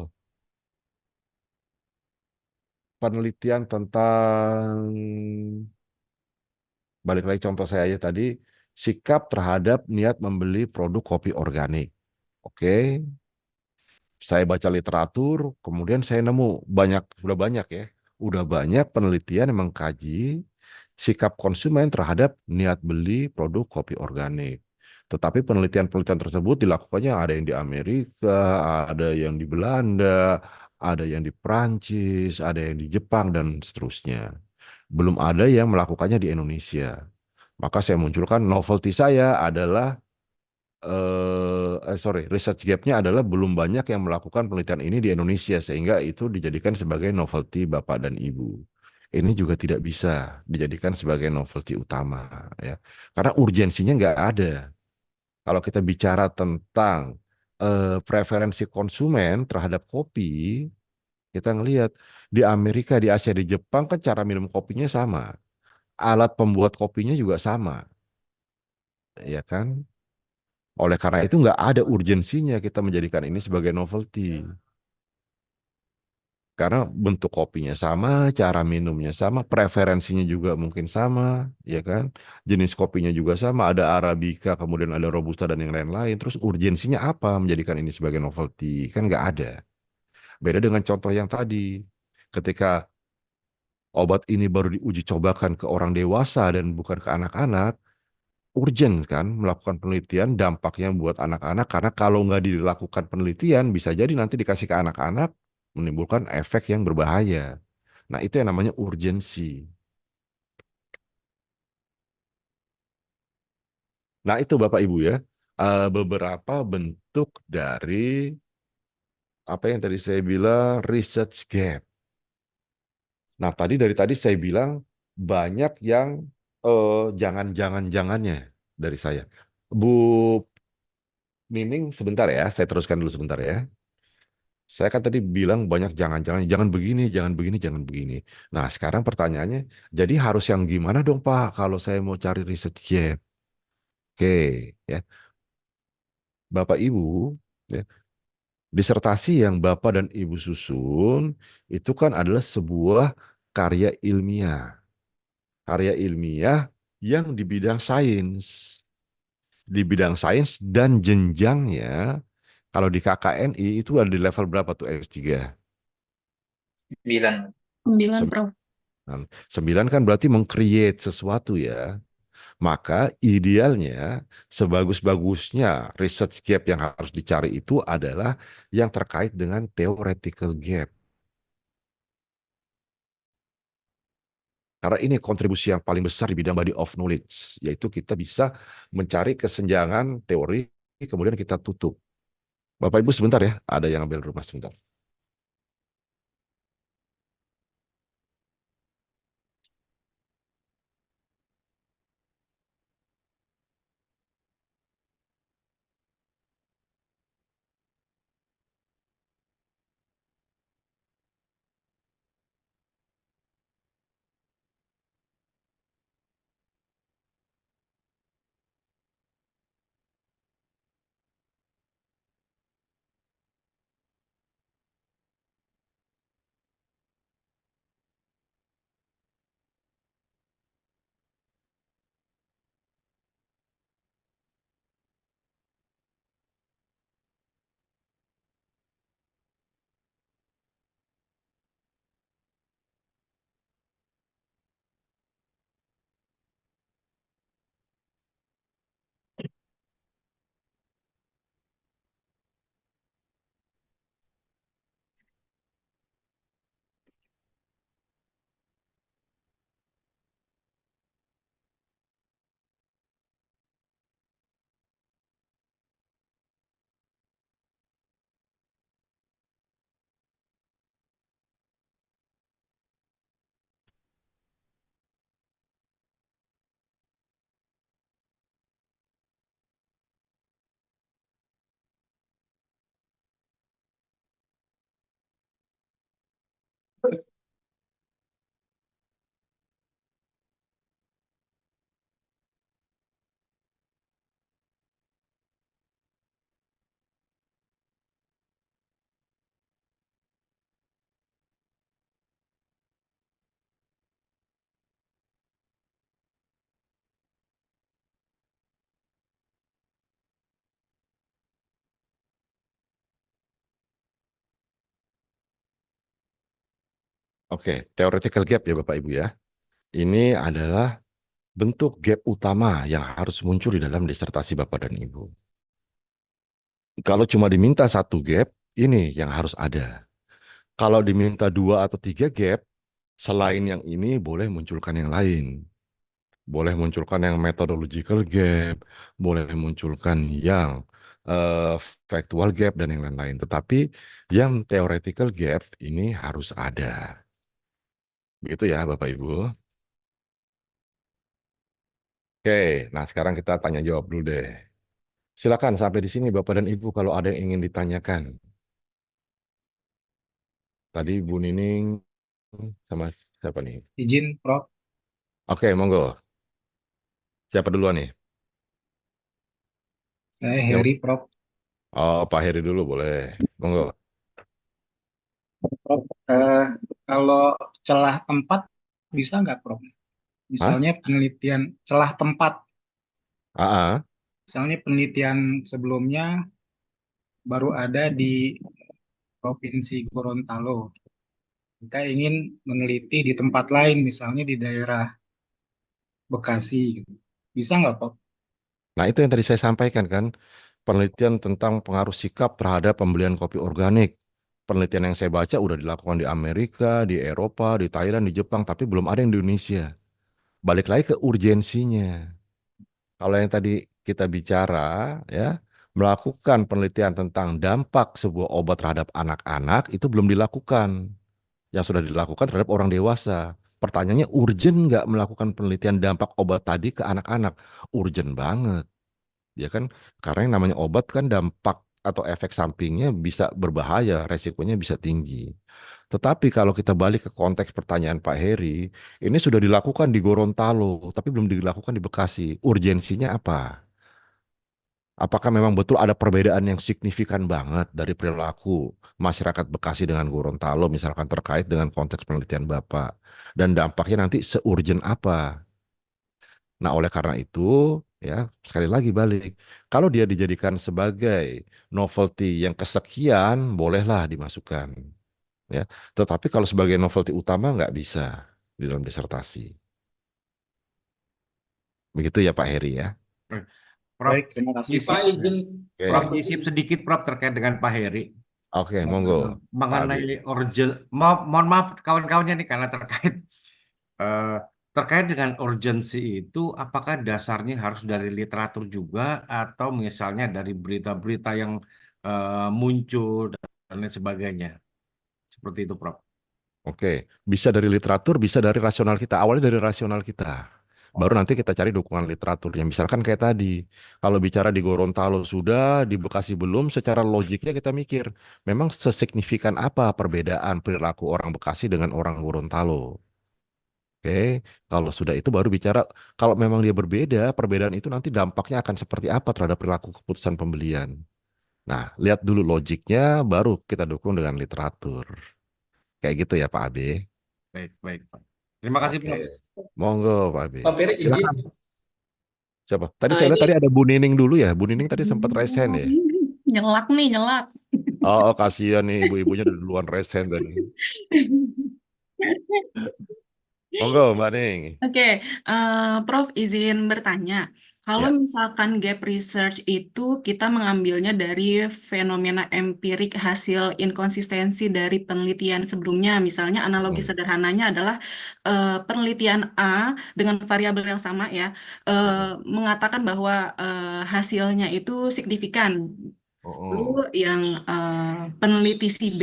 penelitian tentang balik lagi contoh saya aja tadi, sikap terhadap niat membeli produk kopi organik. Oke, saya baca literatur, kemudian saya nemu sudah banyak ya, udah banyak penelitian yang mengkaji sikap konsumen terhadap niat beli produk kopi organik. Tetapi penelitian-penelitian tersebut dilakukannya ada yang di Amerika, ada yang di Belanda, ada yang di Prancis, ada yang di Jepang, dan seterusnya. Belum ada yang melakukannya di Indonesia. Maka saya munculkan novelty saya adalah research gapnya adalah belum banyak yang melakukan penelitian ini di Indonesia sehingga itu dijadikan sebagai novelty Bapak dan Ibu. Ini juga tidak bisa dijadikan sebagai novelty utama, ya, karena urgensinya nggak ada. Kalau kita bicara tentang preferensi konsumen terhadap kopi, kita ngelihat di Amerika, di Asia, di Jepang kan cara minum kopinya sama. alat pembuat kopinya juga sama, ya kan? Oleh karena itu nggak ada urgensinya kita menjadikan ini sebagai novelty. Karena bentuk kopinya sama, cara minumnya sama, preferensinya juga mungkin sama, ya kan? Jenis kopinya juga sama, ada Arabica, kemudian ada Robusta dan yang lain-lain. Terus urgensinya apa menjadikan ini sebagai novelty? Kan nggak ada. Beda dengan contoh yang tadi. Ketika obat ini baru diuji cobakan ke orang dewasa dan bukan ke anak-anak, urgent kan melakukan penelitian dampaknya buat anak-anak karena kalau nggak dilakukan penelitian bisa jadi nanti dikasih ke anak-anak menimbulkan efek yang berbahaya. Nah, itu yang namanya urgensi. Nah, itu Bapak Ibu ya, beberapa bentuk dari apa yang tadi saya bilang research gap. Nah, dari tadi saya bilang banyak yang jangan-jangan-jangannya dari saya. Bu Mining, sebentar ya, saya teruskan dulu sebentar ya. Saya kan tadi bilang banyak jangan-jangan, jangan begini, jangan begini, jangan begini. Nah, sekarang pertanyaannya, jadi harus yang gimana dong Pak kalau saya mau cari research gap? Oke, ya. Bapak Ibu, ya, disertasi yang Bapak dan Ibu susun itu kan adalah sebuah karya ilmiah. Karya ilmiah yang di bidang sains. Di bidang sains dan jenjangnya, kalau di KKNI itu ada di level berapa tuh S3? 9. 9, Prof. Nah, 9 kan berarti meng-create sesuatu ya. Maka idealnya sebagus-bagusnya research gap yang harus dicari itu adalah yang terkait dengan theoretical gap. Karena ini kontribusi yang paling besar di bidang body of knowledge, yaitu kita bisa mencari kesenjangan teori, kemudian kita tutup. Bapak Ibu sebentar ya, ada yang ambil rumah sebentar. Oke, theoretical gap ya Bapak Ibu ya. Ini adalah bentuk gap utama yang harus muncul di dalam disertasi Bapak dan Ibu. Kalau cuma diminta satu gap, ini yang harus ada. Kalau diminta dua atau tiga gap, selain yang ini boleh munculkan yang lain. Boleh munculkan yang methodological gap, boleh munculkan yang eh, factual gap dan yang lain-lain. Tetapi yang theoretical gap ini harus ada. Begitu ya Bapak Ibu. Oke, nah sekarang kita tanya jawab dulu deh. Silakan sampai di sini Bapak dan Ibu kalau ada yang ingin ditanyakan. Tadi Bu Nining sama siapa nih? Izin, Prof. Oke, monggo. Siapa duluan nih? Saya Yang Heri, Prof. Oh, Pak Heri dulu boleh. Monggo. Prof, kalau celah tempat bisa nggak, Prof? Hah? Misalnya penelitian celah tempat, Ah, ah. misalnya penelitian sebelumnya baru ada di Provinsi Gorontalo. Kita ingin meneliti di tempat lain, misalnya di daerah Bekasi, gitu. Bisa nggak, Prof? Nah, itu yang tadi saya sampaikan kan, penelitian tentang pengaruh sikap terhadap pembelian kopi organik. Penelitian yang saya baca udah dilakukan di Amerika, di Eropa, di Thailand, di Jepang, tapi belum ada yang di Indonesia. Balik lagi ke urgensinya. Kalau yang tadi kita bicara, ya, melakukan penelitian tentang dampak sebuah obat terhadap anak-anak itu belum dilakukan. Yang sudah dilakukan terhadap orang dewasa. Pertanyaannya, urgent nggak melakukan penelitian dampak obat tadi ke anak-anak? Urgent banget. Ya kan, karena yang namanya obat kan dampak atau efek sampingnya bisa berbahaya, resikonya bisa tinggi. Tetapi kalau kita balik ke konteks pertanyaan Pak Heri, ini sudah dilakukan di Gorontalo, tapi belum dilakukan di Bekasi. Urgensinya apa? Apakah memang betul ada perbedaan yang signifikan banget dari perilaku masyarakat Bekasi dengan Gorontalo, misalkan terkait dengan konteks penelitian Bapak, dan dampaknya nanti seurgent apa? Nah, oleh karena itu, ya, sekali lagi balik, kalau dia dijadikan sebagai novelty yang kesekian, bolehlah dimasukkan, ya. Tetapi kalau sebagai novelty utama nggak bisa di dalam disertasi. Begitu ya Pak Heri ya. Eh, Prof, Baik, terima kasih, bisa Prof. izin Prof Oke, nyisip sedikit Prof terkait dengan Pak Heri. oke, monggo Eh, Pak Abi. mengenai urgen, mohon maaf kawan-kawannya nih karena eh, terkait dengan urgensi itu, apakah dasarnya harus dari literatur juga atau misalnya dari berita-berita yang muncul dan lain sebagainya, seperti itu Prof. Oke, bisa dari literatur, bisa dari rasional kita. Awalnya dari rasional kita. Baru nanti kita cari dukungan literaturnya. Misalkan kayak tadi, kalau bicara di Gorontalo sudah, di Bekasi belum, secara logiknya kita mikir, memang sesignifikan apa perbedaan perilaku orang Bekasi dengan orang Gorontalo. Oke, kalau sudah itu baru bicara, kalau memang dia berbeda, perbedaan itu nanti dampaknya akan seperti apa terhadap perilaku keputusan pembelian. Nah, lihat dulu logiknya, baru kita dukung dengan literatur. Kayak gitu ya Pak Abe. Baik, baik Pak. Terima kasih Oke, Prof. monggo Pak Abi. Pak Ferry izin. Silakan. Siapa? Tadi saya lihat Ini tadi ada Bu Nining dulu ya. Bu Nining tadi sempat resen ya. Nyelak nih, nyelak. Oh, kasihan nih ibu-ibunya udah duluan resen tadi. Monggo Mbak Ning. Oke, Prof, izin bertanya. Kalau Ya. misalkan gap research itu kita mengambilnya dari fenomena empirik hasil inkonsistensi dari penelitian sebelumnya. Misalnya analogi Mm, sederhananya adalah penelitian A dengan variabel yang sama ya, mm, mengatakan bahwa hasilnya itu signifikan. Lalu mm. yang peneliti si B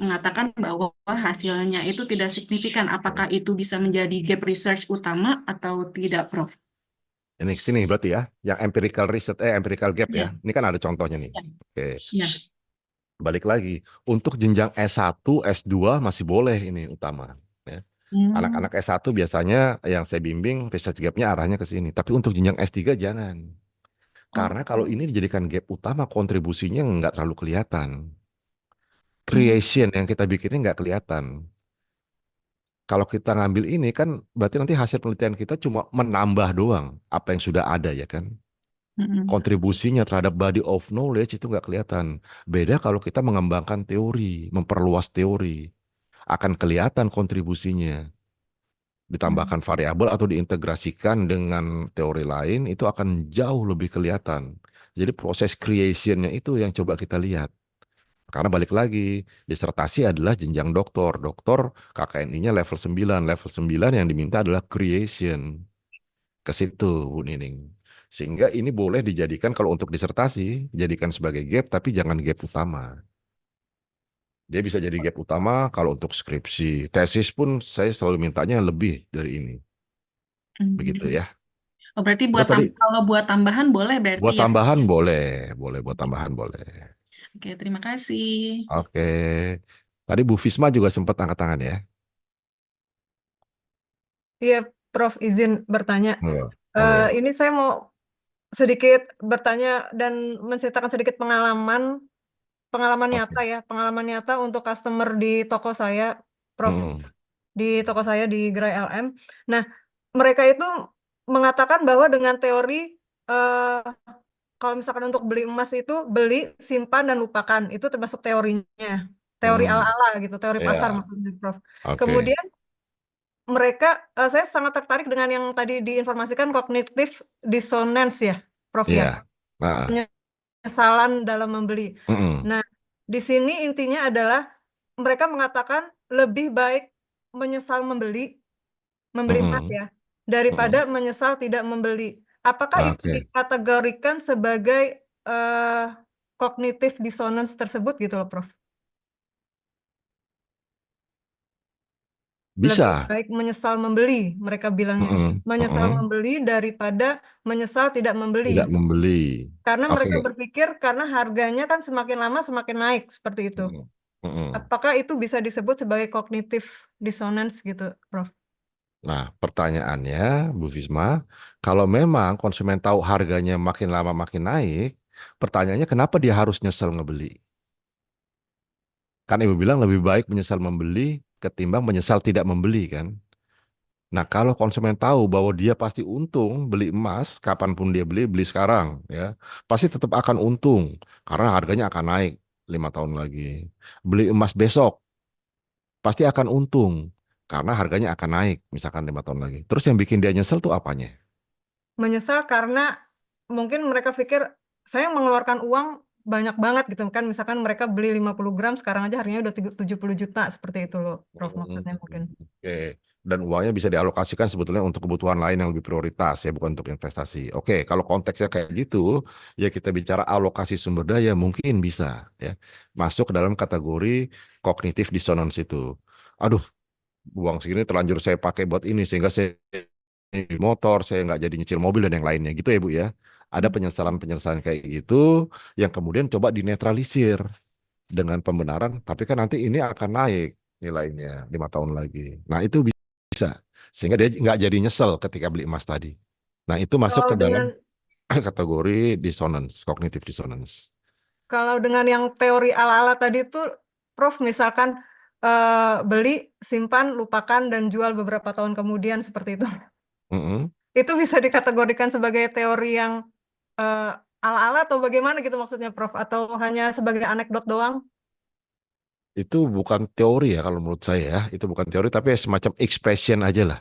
mengatakan bahwa hasilnya itu tidak signifikan. Apakah itu bisa menjadi gap research utama atau tidak, Prof? Ini sini berarti ya, yang empirical research, empirical gap ya. Ya, Ini kan ada contohnya nih. ya, Oke, ya. balik lagi. Untuk jenjang S1, S2 masih boleh ini utama. Ya. Hmm, Anak-anak S1 biasanya yang saya bimbing research gapnya arahnya ke sini. Tapi untuk jenjang S3 jangan. oh, Karena kalau ini dijadikan gap utama, kontribusinya nggak terlalu kelihatan. hmm, Creation yang kita bikinnya nggak kelihatan. Kalau kita ngambil ini kan berarti nanti hasil penelitian kita cuma menambah doang apa yang sudah ada ya kan. hmm, Kontribusinya terhadap body of knowledge itu nggak kelihatan. Beda kalau kita mengembangkan teori, memperluas teori, akan kelihatan kontribusinya. hmm, Ditambahkan variabel atau diintegrasikan dengan teori lain itu akan jauh lebih kelihatan. Jadi proses creationnya itu yang coba kita lihat. Karena balik lagi, disertasi adalah jenjang doktor. Doktor KKNI-nya level 9. Level 9 yang diminta adalah creation. Ke situ, Bu Nining. Sehingga ini boleh dijadikan kalau untuk disertasi, jadikan sebagai gap, tapi jangan gap utama. Dia bisa jadi gap utama kalau untuk skripsi. Tesis pun saya selalu mintanya lebih dari ini. Begitu hmm. ya. Oh, berarti Terus tadi, kalau buat tambahan boleh berarti buat ya? tambahan boleh. Boleh buat tambahan boleh. Oke, terima kasih. Oke. Tadi Bu Fisma juga sempat angkat tangan ya. Iya, Prof, izin bertanya. Monggo. Ini saya mau sedikit bertanya dan menceritakan sedikit pengalaman Oke. nyata ya, pengalaman nyata untuk customer di toko saya, Prof, Mm-mm. di toko saya di Gerai LM. Nah, mereka itu mengatakan bahwa dengan teori eh, kalau misalkan untuk beli emas itu beli, simpan dan lupakan, itu termasuk teorinya, teori Mm-mm. ala-ala gitu, teori pasar Ya, maksudnya, Prof. oke. Kemudian mereka, saya sangat tertarik dengan yang tadi diinformasikan cognitive dissonance ya, Prof ya, Iya. Nah, penyesalan dalam membeli. mm-mm. Nah, di sini intinya adalah mereka mengatakan lebih baik menyesal membeli emas Mm-mm. ya, daripada Mm-mm. menyesal tidak membeli. Apakah itu Oke. dikategorikan sebagai eh, cognitive dissonance tersebut gitu loh, Prof? Lebih Bisa. baik menyesal membeli, mereka bilangnya gitu. Mm-mm. Menyesal Mm-mm. membeli daripada menyesal tidak membeli. Tidak membeli. Karena Oke. mereka berpikir karena harganya kan semakin lama semakin naik seperti itu. Mm-mm. Mm-mm. Apakah itu bisa disebut sebagai cognitive dissonance gitu, Prof? Nah, pertanyaannya, Bu Fisma, kalau memang konsumen tahu harganya makin lama makin naik, pertanyaannya kenapa dia harus nyesel ngebeli? Kan Ibu bilang lebih baik menyesal membeli ketimbang menyesal tidak membeli kan? Nah, kalau konsumen tahu bahwa dia pasti untung beli emas, kapanpun dia beli, beli sekarang, ya, pasti tetap akan untung karena harganya akan naik 5 tahun lagi. Beli emas besok, pasti akan untung karena harganya akan naik, misalkan 5 tahun lagi. Terus yang bikin dia nyesel tuh apanya? Menyesal karena mungkin mereka pikir saya mengeluarkan uang banyak banget gitu kan, misalkan mereka beli 50 gram sekarang aja harganya udah 70 juta seperti itu loh, Prof, Hmm, maksudnya mungkin. Oke. Dan uangnya bisa dialokasikan sebetulnya untuk kebutuhan lain yang lebih prioritas ya, bukan untuk investasi. Oke, kalau konteksnya kayak gitu, ya kita bicara alokasi sumber daya mungkin bisa ya masuk ke dalam kategori kognitif dissonance itu. Aduh, uang segini terlanjur saya pakai buat ini sehingga saya beli motor, saya nggak jadi nyicil mobil dan yang lainnya gitu ya Bu ya. Ada penyesalan-penyesalan kayak gitu yang kemudian coba dinetralisir dengan pembenaran, tapi kan nanti ini akan naik nilainya 5 tahun lagi. Nah itu bisa, sehingga dia nggak jadi nyesel ketika beli emas tadi. Nah itu masuk Kalau ke dalam dengan kategori dissonance, cognitive dissonance. Kalau dengan yang teori ala-ala tadi tuh, Prof, misalkan beli, simpan, lupakan, dan jual beberapa tahun kemudian seperti itu. Mm-mm. Itu bisa dikategorikan sebagai teori yang eh, ala-ala atau bagaimana gitu maksudnya, Prof? Atau hanya sebagai anekdot doang? Itu bukan teori ya kalau menurut saya, ya. Itu bukan teori tapi semacam expression aja lah.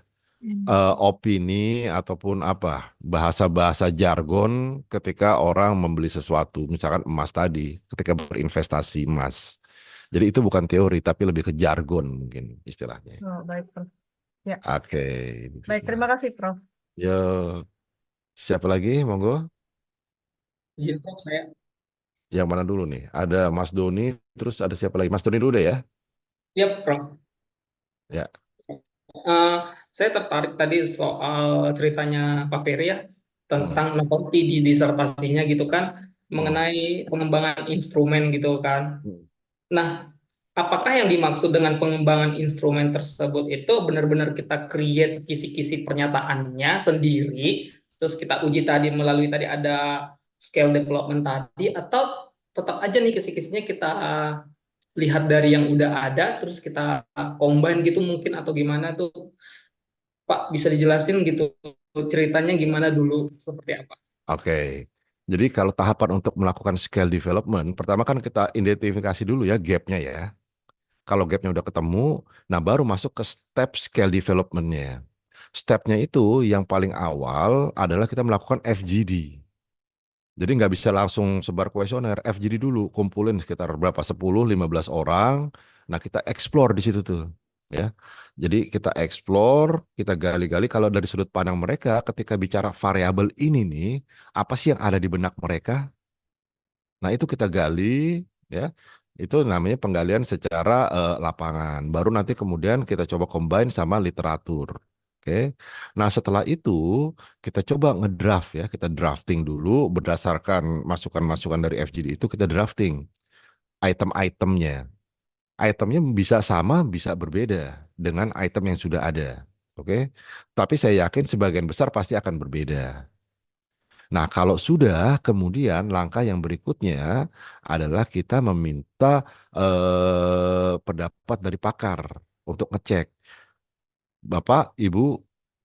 Opini ataupun apa bahasa-bahasa jargon ketika orang membeli sesuatu, misalkan emas tadi, ketika berinvestasi emas. Jadi itu bukan teori tapi lebih ke jargon mungkin istilahnya. Oh, baik, Prof. Ya, Oke, Bu baik. Fisma. Terima kasih, Prof. Yo, siapa lagi? Monggo. Izin Prof, saya. Yang mana dulu nih? Ada Mas Doni, terus ada siapa lagi? Mas Doni dulu deh ya. Ya, Prof. Ya. Eh, saya tertarik tadi soal ceritanya Pak Ferry ya, Hmm. tentang novelty di disertasinya gitu kan, Hmm. mengenai pengembangan instrumen gitu kan. Hmm. Nah, apakah yang dimaksud dengan pengembangan instrumen tersebut itu benar-benar kita create kisi-kisi pernyataannya sendiri, terus kita uji tadi melalui tadi ada scale development tadi, atau tetap aja nih kisi-kisinya kita lihat dari yang udah ada, terus kita combine gitu mungkin atau gimana tuh, Pak, bisa dijelasin gitu ceritanya gimana dulu, seperti apa? Oke. Jadi kalau tahapan untuk melakukan scale development, pertama kan kita identifikasi dulu ya gapnya ya. Kalau gapnya udah ketemu, nah baru masuk ke step scale developmentnya. Stepnya itu yang paling awal adalah kita melakukan FGD. Jadi nggak bisa langsung sebar kuesioner, FGD dulu, kumpulin sekitar berapa, 10-15 orang. Nah kita explore di situ tuh. Ya, jadi kita explore, kita gali-gali kalau dari sudut pandang mereka ketika bicara variabel ini nih, apa sih yang ada di benak mereka? Nah, itu kita gali, ya. Itu namanya penggalian secara lapangan. Baru nanti kemudian kita coba combine sama literatur. Oke. Nah, setelah itu kita coba ngedraft ya, kita drafting dulu berdasarkan masukan-masukan dari FGD itu kita drafting item-itemnya. Itemnya bisa sama, bisa berbeda dengan item yang sudah ada. Oke. Tapi saya yakin sebagian besar pasti akan berbeda. Nah, kalau sudah, kemudian langkah yang berikutnya adalah kita meminta pendapat dari pakar untuk ngecek. Bapak, Ibu,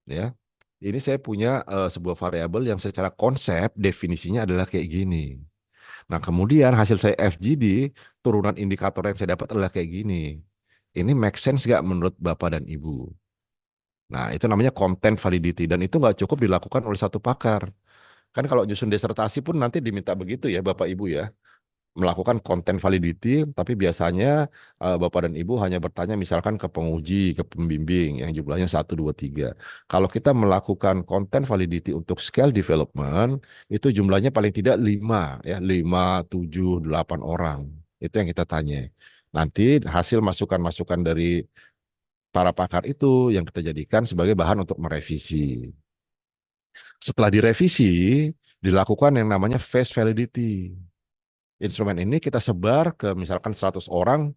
ya, ini saya punya sebuah variabel yang secara konsep definisinya adalah kayak gini. Nah, kemudian hasil saya FGD, turunan indikator yang saya dapat adalah kayak gini. Ini make sense nggak menurut Bapak dan Ibu? Nah, itu namanya content validity dan itu nggak cukup dilakukan oleh satu pakar. Kan kalau nyusun disertasi pun nanti diminta begitu ya Bapak Ibu ya, melakukan content validity, tapi biasanya Bapak dan Ibu hanya bertanya misalkan ke penguji, ke pembimbing yang jumlahnya satu 2 3. Kalau kita melakukan content validity untuk scale development, itu jumlahnya paling tidak 5 ya, 5 7 8 orang. Itu yang kita tanya. Nanti hasil masukan-masukan dari para pakar itu yang kita jadikan sebagai bahan untuk merevisi. Setelah direvisi, dilakukan yang namanya phase validity. Instrumen ini kita sebar ke misalkan 100 orang,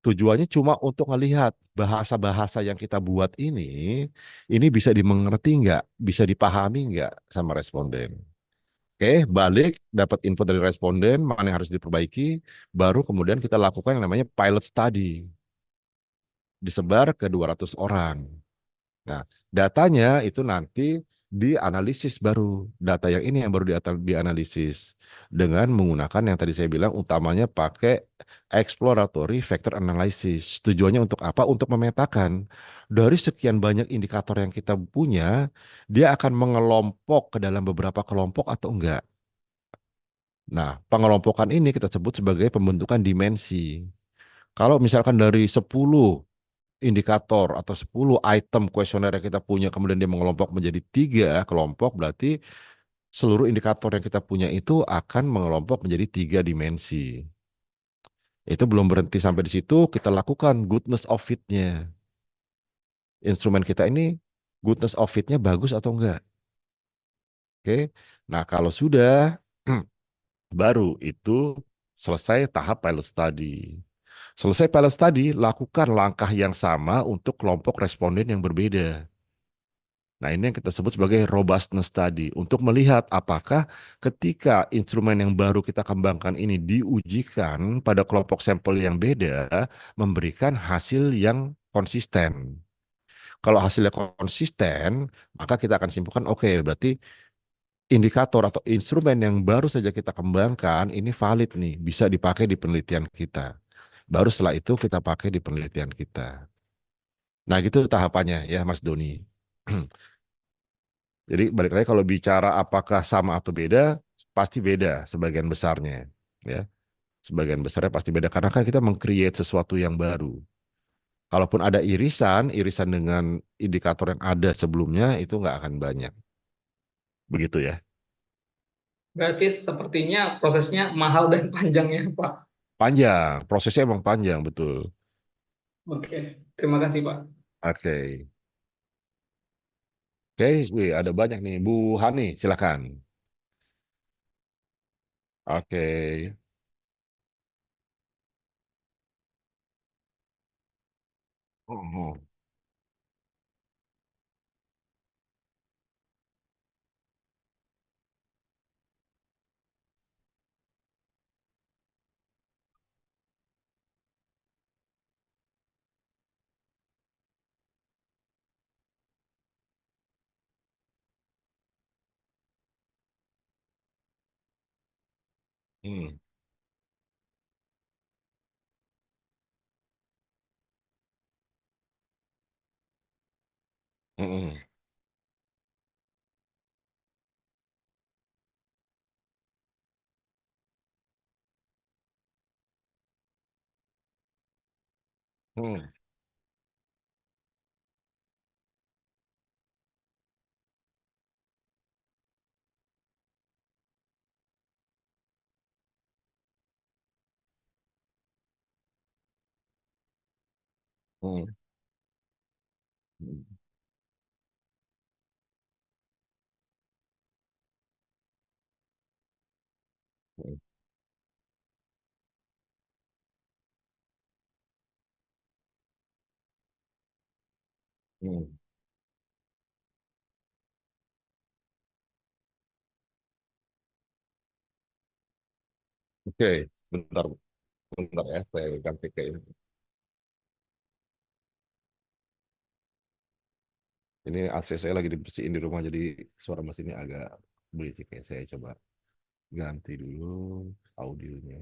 tujuannya cuma untuk melihat bahasa-bahasa yang kita buat ini bisa dimengerti nggak, bisa dipahami nggak sama responden. Oke, balik, dapat input dari responden, mana yang harus diperbaiki, baru kemudian kita lakukan yang namanya pilot study, disebar ke 200 orang. Nah, datanya itu nanti dianalisis baru. Data yang ini yang baru dianalisis dengan menggunakan yang tadi saya bilang utamanya pakai exploratory factor analysis. Tujuannya untuk apa? Untuk memetakan dari sekian banyak indikator yang kita punya, dia akan mengelompok ke dalam beberapa kelompok atau enggak. Nah, pengelompokan ini kita sebut sebagai pembentukan dimensi. Kalau misalkan dari 10 indikator atau 10 item kuesioner yang kita punya kemudian dia mengelompok menjadi 3 kelompok, berarti seluruh indikator yang kita punya itu akan mengelompok menjadi 3 dimensi. Itu belum berhenti sampai di situ, kita lakukan goodness of fit-nya. Instrumen kita ini goodness of fit-nya bagus atau enggak. Oke. Nah, kalau sudah baru itu selesai tahap pilot study. Selesai pilot study, lakukan langkah yang sama untuk kelompok responden yang berbeda. Nah, ini yang kita sebut sebagai robustness study untuk melihat apakah ketika instrumen yang baru kita kembangkan ini diujikan pada kelompok sampel yang beda memberikan hasil yang konsisten. Kalau hasilnya konsisten, maka kita akan simpulkan oke, berarti indikator atau instrumen yang baru saja kita kembangkan ini valid nih, bisa dipakai di penelitian kita. Baru setelah itu kita pakai di penelitian kita. Nah, gitu tahapannya ya, Mas Doni. Jadi balik lagi kalau bicara apakah sama atau beda, pasti beda sebagian besarnya, ya. Sebagian besarnya pasti beda karena kan kita meng-create sesuatu yang baru. Kalaupun ada irisan, irisan dengan indikator yang ada sebelumnya itu nggak akan banyak. Begitu ya. Berarti sepertinya prosesnya mahal dan panjang ya, Pak. Panjang, prosesnya emang panjang, betul. Oke, terima kasih, Pak. Oke. Oke, wih, ada banyak nih. Bu Hani, silakan. Oke. Oh, hmm, hmm, hmm, hmm, hmm, hmm, hmm. Oke, bentar, bentar ya, saya ganti ke ini. Ini AC saya lagi dibersihin di rumah, jadi suara mesinnya agak berisik ya. Saya coba ganti dulu audionya.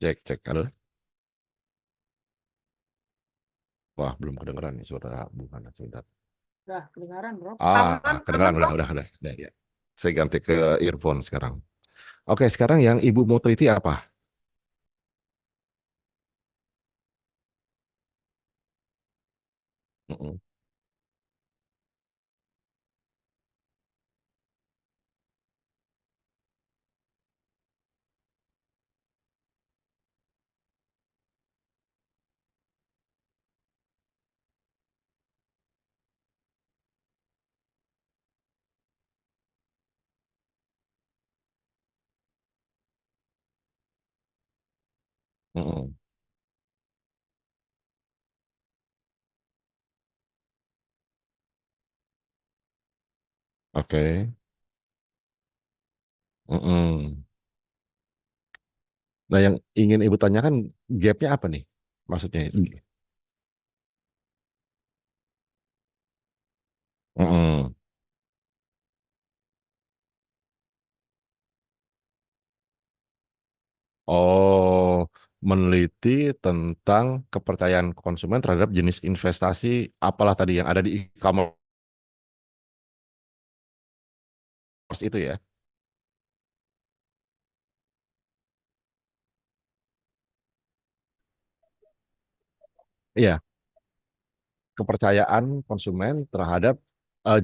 Cek, cek. Halo? Wah, belum kedengeran nih suara bukan. Sebentar. Udah kedengaran, Bro. Aman, Kedengeran, aman udah, kok. udah. Ya. Saya ganti ke earphone sekarang. Oke, sekarang yang Ibu mau teliti apa? Mm-mm, mm-mm. Oke. Mm-mm. Nah, yang ingin Ibu tanyakan gapnya apa nih? Maksudnya? Mm-mm. Oh, meneliti tentang kepercayaan konsumen terhadap jenis investasi apalah tadi yang ada di e-commerce itu ya? Iya, kepercayaan konsumen terhadap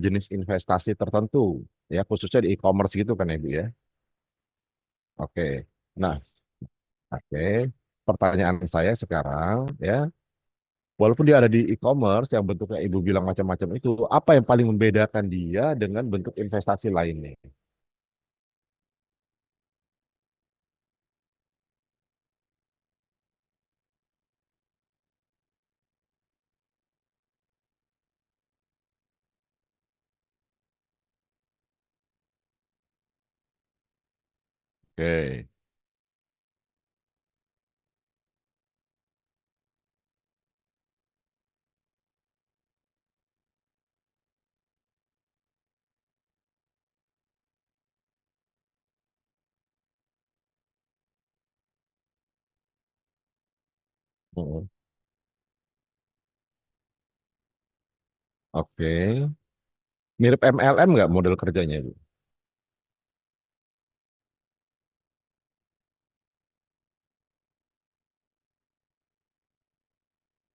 jenis investasi tertentu ya, khususnya di e-commerce gitu kan ya, Bu ya? Oke. Nah, oke. Pertanyaan saya sekarang ya, walaupun dia ada di e-commerce yang bentuknya Ibu bilang macam-macam itu, apa yang paling membedakan dia dengan bentuk investasi lainnya? Oke. Mm, oke. Mirip MLM nggak model kerjanya itu?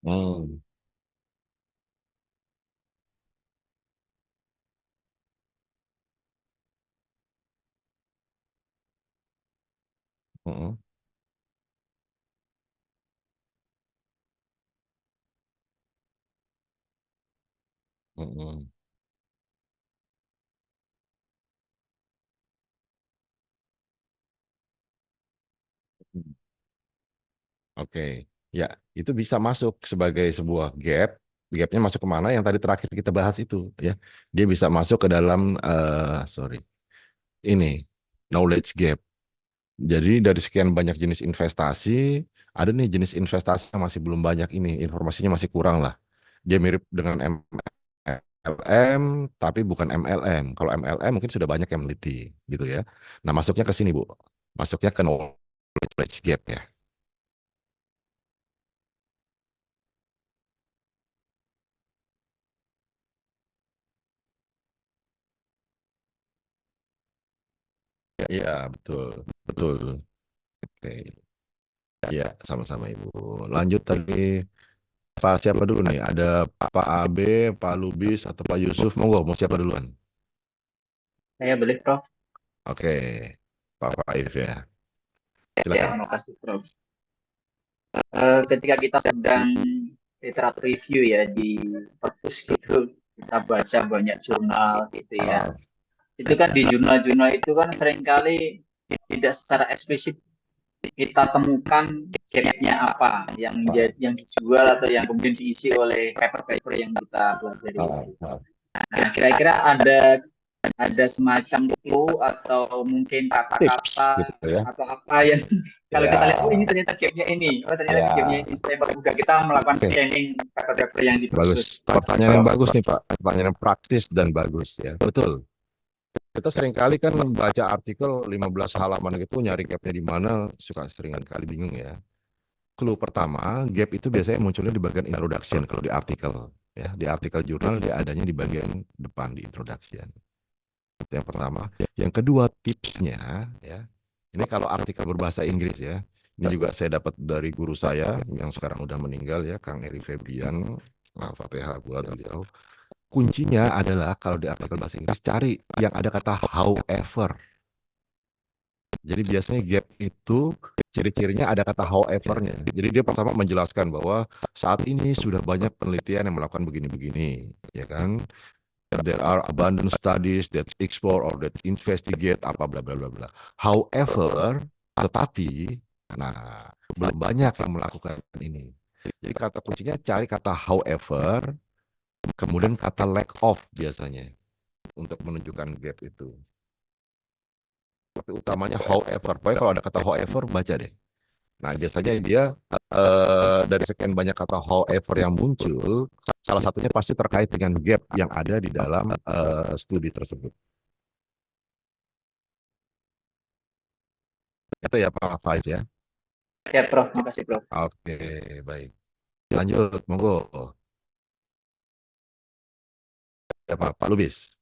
Hmm. Mm, mm, mm. Oke, ya itu bisa masuk sebagai sebuah gap. Gapnya masuk kemana? Yang tadi terakhir kita bahas itu, ya. Dia bisa masuk ke dalam, sorry, ini knowledge gap. Jadi dari sekian banyak jenis investasi, ada nih jenis investasi yang masih belum banyak ini, informasinya masih kurang lah. Dia mirip dengan MLM, tapi bukan MLM. Kalau MLM mungkin sudah banyak yang meneliti, gitu ya. Nah, masuknya ke sini, Bu. Masuknya ke knowledge gap ya. Iya, betul. Betul. Oke. Ya, sama-sama Ibu. Lanjut tadi, Pak siapa dulu nih? Ada Pak AB, Pak Lubis, atau Pak Yusuf? Monggo, mau siapa duluan? Saya boleh, Prof. Oke, Pak Faif ya. Ya, Silakan. terima kasih, Prof. Ketika kita sedang literatur review ya di perpus gitu, kita baca banyak jurnal gitu ya. Ah, Itu kan di jurnal-jurnal itu kan seringkali tidak secara eksplisit kita temukan gap-nya apa yang dijual atau yang kemudian diisi oleh paper-paper yang kita pelajari itu. Nah, kira-kira ada semacam clue atau mungkin kata-kata gitu ya. atau apa yang kalau kita lihat, ini ternyata gapnya ini, ternyata ini gapnya ini, supaya juga kita melakukan scanning paper-paper yang Bagus. dipublish. Pertanyaan yang bagus nih Pak. Pertanyaan yang praktis dan bagus ya. Betul. Kita seringkali kan membaca artikel 15 halaman gitu, nyari gapnya di mana, suka sering kali bingung ya. Clue pertama, gap itu biasanya munculnya di bagian introduction kalau di artikel. Ya, di artikel jurnal dia adanya di bagian depan di introduction. Itu yang pertama. Yang kedua tipsnya ya. Ini kalau artikel berbahasa Inggris ya. Ini juga saya dapat dari guru saya yang sekarang udah meninggal ya, Kang Eri Febrian. Al-Fatihah buat beliau. Kuncinya adalah kalau di artikel bahasa Inggris cari yang ada kata however. Jadi biasanya gap itu ciri-cirinya ada kata however-nya. Jadi dia pertama menjelaskan bahwa saat ini sudah banyak penelitian yang melakukan begini-begini, ya kan? There are abundant studies that explore or that investigate apa bla bla bla bla. However, tetapi, nah belum banyak yang melakukan ini. Jadi kata kuncinya cari kata however, kemudian kata lack of biasanya untuk menunjukkan gap itu. Tapi utamanya however. Pokoknya kalau ada kata however baca deh. Nah biasanya dia dari sekian banyak kata however yang muncul, salah satunya pasti terkait dengan gap yang ada di dalam studi tersebut. Itu ya Pak Faiz ya. Ya Prof, makasih Prof. Oke, baik. Lanjut, monggo. Ya Pak Lubis.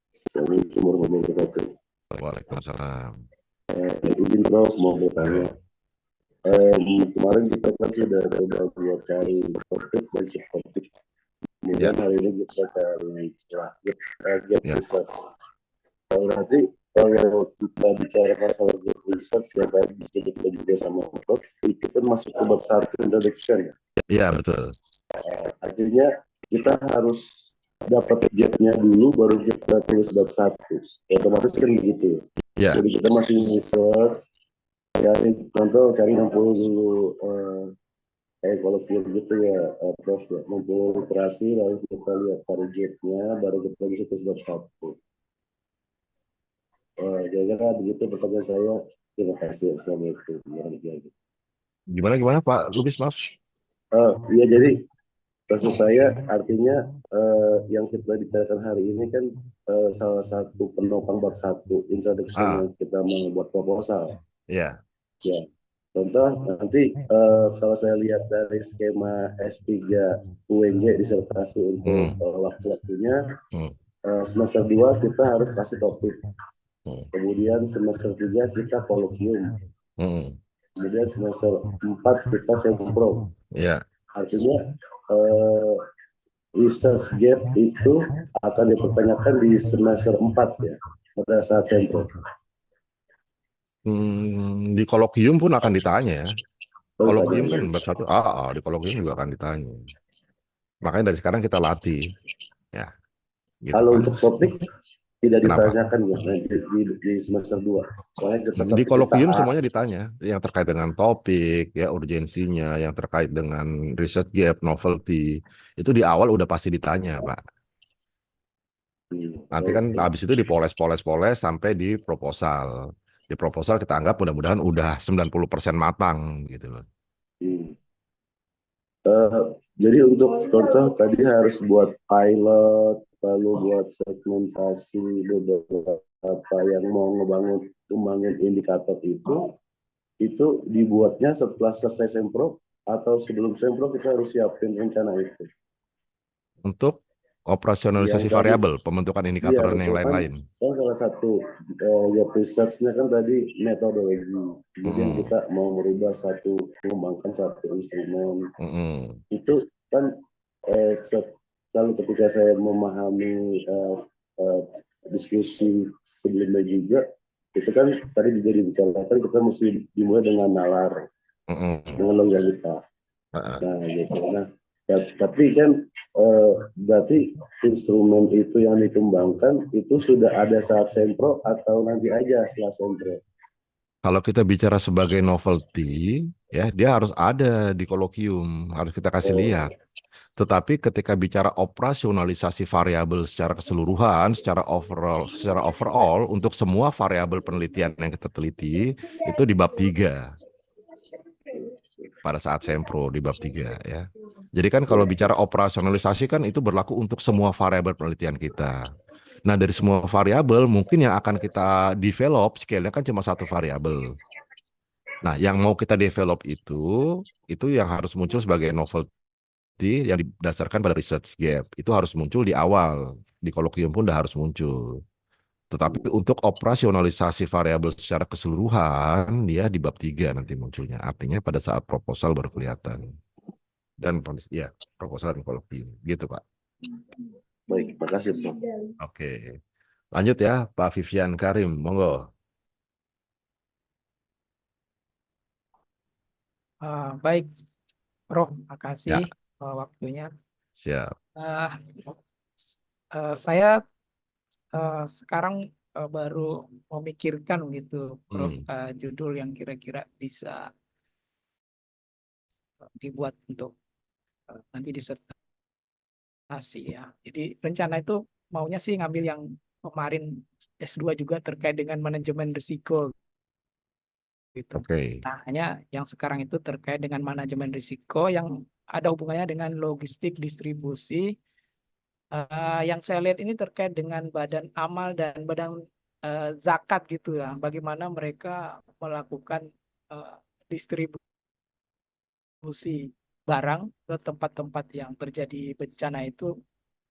Assalamualaikum warahmatullahi wabarakatuh. Waalaikumsalam. Izin Prof mau bertanya. Kemarin kita kan sudah coba buat cari topik dan subtopik. Kemudian hari ini kita cari gap research. Berarti kalau kita bicara masalah gap research yang tadi disebutkan juga sama Prof, itu kan masuk ke bab 1 introduction ya? Iya betul. Artinya kita harus dapat gapnya dulu baru kita tulis bab 1. Otomatis kan begitu. Ya. Jadi kita masih research, cari contoh, cari 60 dulu kalau gitu ya, Prof, 60 literasi, lalu kita lihat targetnya, baru kita bisa tulis bab 1. Kira-kira begitu pertanyaan saya. Terima kasih. Assalamualaikum. Gimana Pak Lubis, maaf? Ya jadi maksud saya artinya yang kita bicarakan hari ini kan salah satu penopang bab 1 introduction yang kita mau buat proposal. Iya. Ya. Contoh nanti kalau saya lihat dari skema S3 UNJ disertasi untuk waktu-waktunya, semester 2 kita harus kasih topik. Kemudian semester 3 kita kolokium. Kemudian semester 4 kita sempro. Iya. Artinya research gap itu akan dipertanyakan di semester 4 ya, pada saat sempro. Di kolokium pun akan ditanya ya. Kolokium kan bab 1, di kolokium juga akan ditanya. Makanya dari sekarang kita latih. Ya. Gitu, kalau Pak. untuk topik tidak ditanyakan ya di semester 2. Soalnya di kolokium semuanya ditanya, yang terkait dengan topik, ya urgensinya, yang terkait dengan research gap, novelty, itu di awal udah pasti ditanya, Pak. Nanti kan habis itu dipoles sampai di proposal. Di proposal kita anggap mudah-mudahan udah 90% matang gitu loh. Jadi untuk contoh tadi harus buat pilot, lalu buat segmentasi beberapa yang mau ngembangin indikator itu dibuatnya setelah selesai sempro atau sebelum sempro kita harus siapin rencana itu. Untuk operasionalisasi variabel, pembentukan indikator dan yang lain-lain. Kan salah satu research-nya kan tadi metodologi. Kemudian kita mau mengembangkan satu instrumen. Itu kan kalau ketika saya memahami diskusi sebelumnya juga, itu kan tadi juga dibicarakan kita mesti dimulai dengan nalar, dengan logika. Nah, gitu. Nah, tapi kan berarti instrumen itu yang dikembangkan itu sudah ada saat sempro atau nanti aja setelah sempro? Kalau kita bicara sebagai novelty, ya dia harus ada di kolokium, harus kita kasih lihat. Tetapi ketika bicara operasionalisasi variabel secara keseluruhan, secara overall untuk semua variabel penelitian yang kita teliti itu di bab 3 pada saat sempro di bab 3 ya. Jadi kan kalau bicara operasionalisasi kan itu berlaku untuk semua variabel penelitian kita. Nah, dari semua variabel mungkin yang akan kita develop scale-nya kan cuma satu variabel. Nah, yang mau kita develop itu yang harus muncul sebagai novelty yang didasarkan pada research gap. Itu harus muncul di awal. Di kolokium pun udah harus muncul. Tetapi untuk operasionalisasi variabel secara keseluruhan, dia di bab 3 nanti munculnya. Artinya pada saat proposal baru kelihatan. Dan ya, proposal dan kolokium. Gitu, Pak. Baik, makasih Prof. Oke. Lanjut ya, Pak Vivian Karim. Monggo. Baik, Prof, Ya, makasih waktunya. siap. Eh, saya sekarang baru memikirkan gitu, Prof, judul yang kira-kira bisa dibuat untuk nanti disertasi ya. Jadi rencana itu maunya sih ngambil yang kemarin S2 juga terkait dengan manajemen risiko gitu. Oke. Nah, hanya yang sekarang itu terkait dengan manajemen risiko yang ada hubungannya dengan logistik distribusi. Yang saya lihat ini terkait dengan badan amal dan badan zakat gitu ya. Bagaimana mereka melakukan distribusi barang ke tempat-tempat yang terjadi bencana itu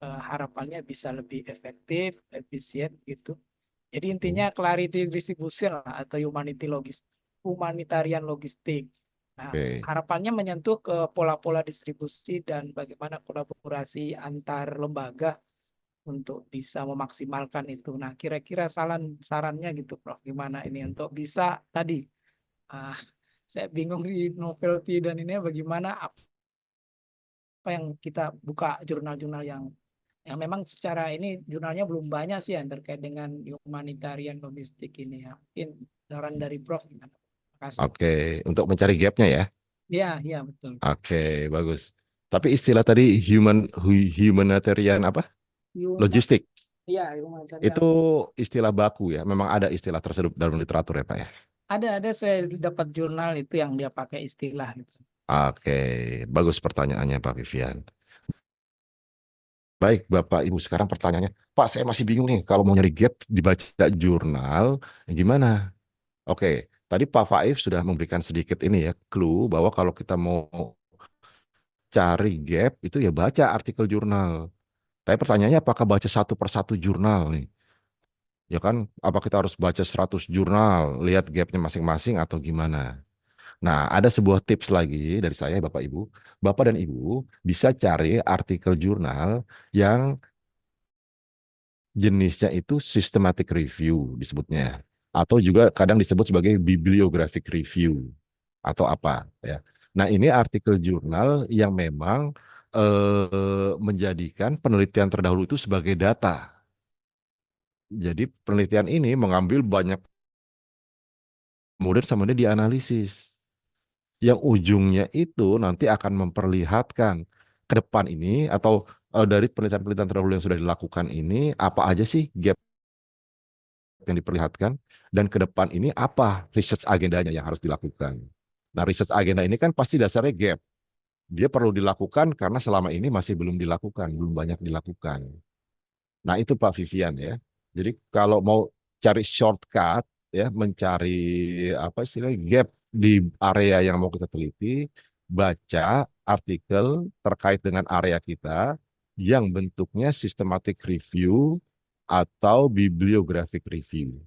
harapannya bisa lebih efektif, efisien gitu. Jadi intinya clarity distribution lah, atau humanitarian logistik. Nah, Oke. harapannya menyentuh ke pola-pola distribusi dan bagaimana kolaborasi antar lembaga untuk bisa memaksimalkan itu. Nah, kira-kira sarannya gitu, Prof. Gimana ini untuk bisa tadi? Saya bingung di novelty dan ini bagaimana apa yang kita buka jurnal-jurnal yang memang secara ini jurnalnya belum banyak sih yang terkait dengan humanitarian logistik ini ya. Mungkin saran dari Prof gimana? Terima kasih. Oke, untuk mencari gap-nya ya. Iya, betul. Oke, bagus. Tapi istilah tadi humanitarian apa? Logistik. Iya, humanitarian. Itu istilah baku ya. Memang ada istilah tersebut dalam literatur ya, Pak ya. Ada saya dapat jurnal itu yang dia pakai istilah itu. Oke, bagus pertanyaannya Pak Vivian. Baik, Bapak Ibu, sekarang pertanyaannya, Pak, saya masih bingung nih kalau mau nyari gap dibaca jurnal, gimana? Oke, tadi Pak Faif sudah memberikan sedikit ini ya, clue bahwa kalau kita mau cari gap itu ya baca artikel jurnal. Tapi pertanyaannya apakah baca satu persatu jurnal nih? Ya kan, apa kita harus baca 100 jurnal, lihat gapnya masing-masing atau gimana? Nah, ada sebuah tips lagi dari saya, Bapak Ibu. Bapak dan Ibu bisa cari artikel jurnal yang jenisnya itu systematic review disebutnya. Atau juga kadang disebut sebagai bibliographic review. Atau apa ya. Nah, ini artikel jurnal yang memang menjadikan penelitian terdahulu itu sebagai data. Jadi penelitian ini mengambil banyak, kemudian sama dia dianalisis. Yang ujungnya itu nanti akan memperlihatkan ke depan ini atau dari penelitian-penelitian terdahulu yang sudah dilakukan ini apa aja sih gap yang diperlihatkan dan ke depan ini apa research agendanya yang harus dilakukan. Nah, research agenda ini kan pasti dasarnya gap. Dia perlu dilakukan karena selama ini masih belum dilakukan, belum banyak dilakukan. Nah, itu Pak Vivian ya. Jadi kalau mau cari shortcut ya, mencari apa istilahnya gap di area yang mau kita teliti, baca artikel terkait dengan area kita yang bentuknya systematic review atau bibliographic review.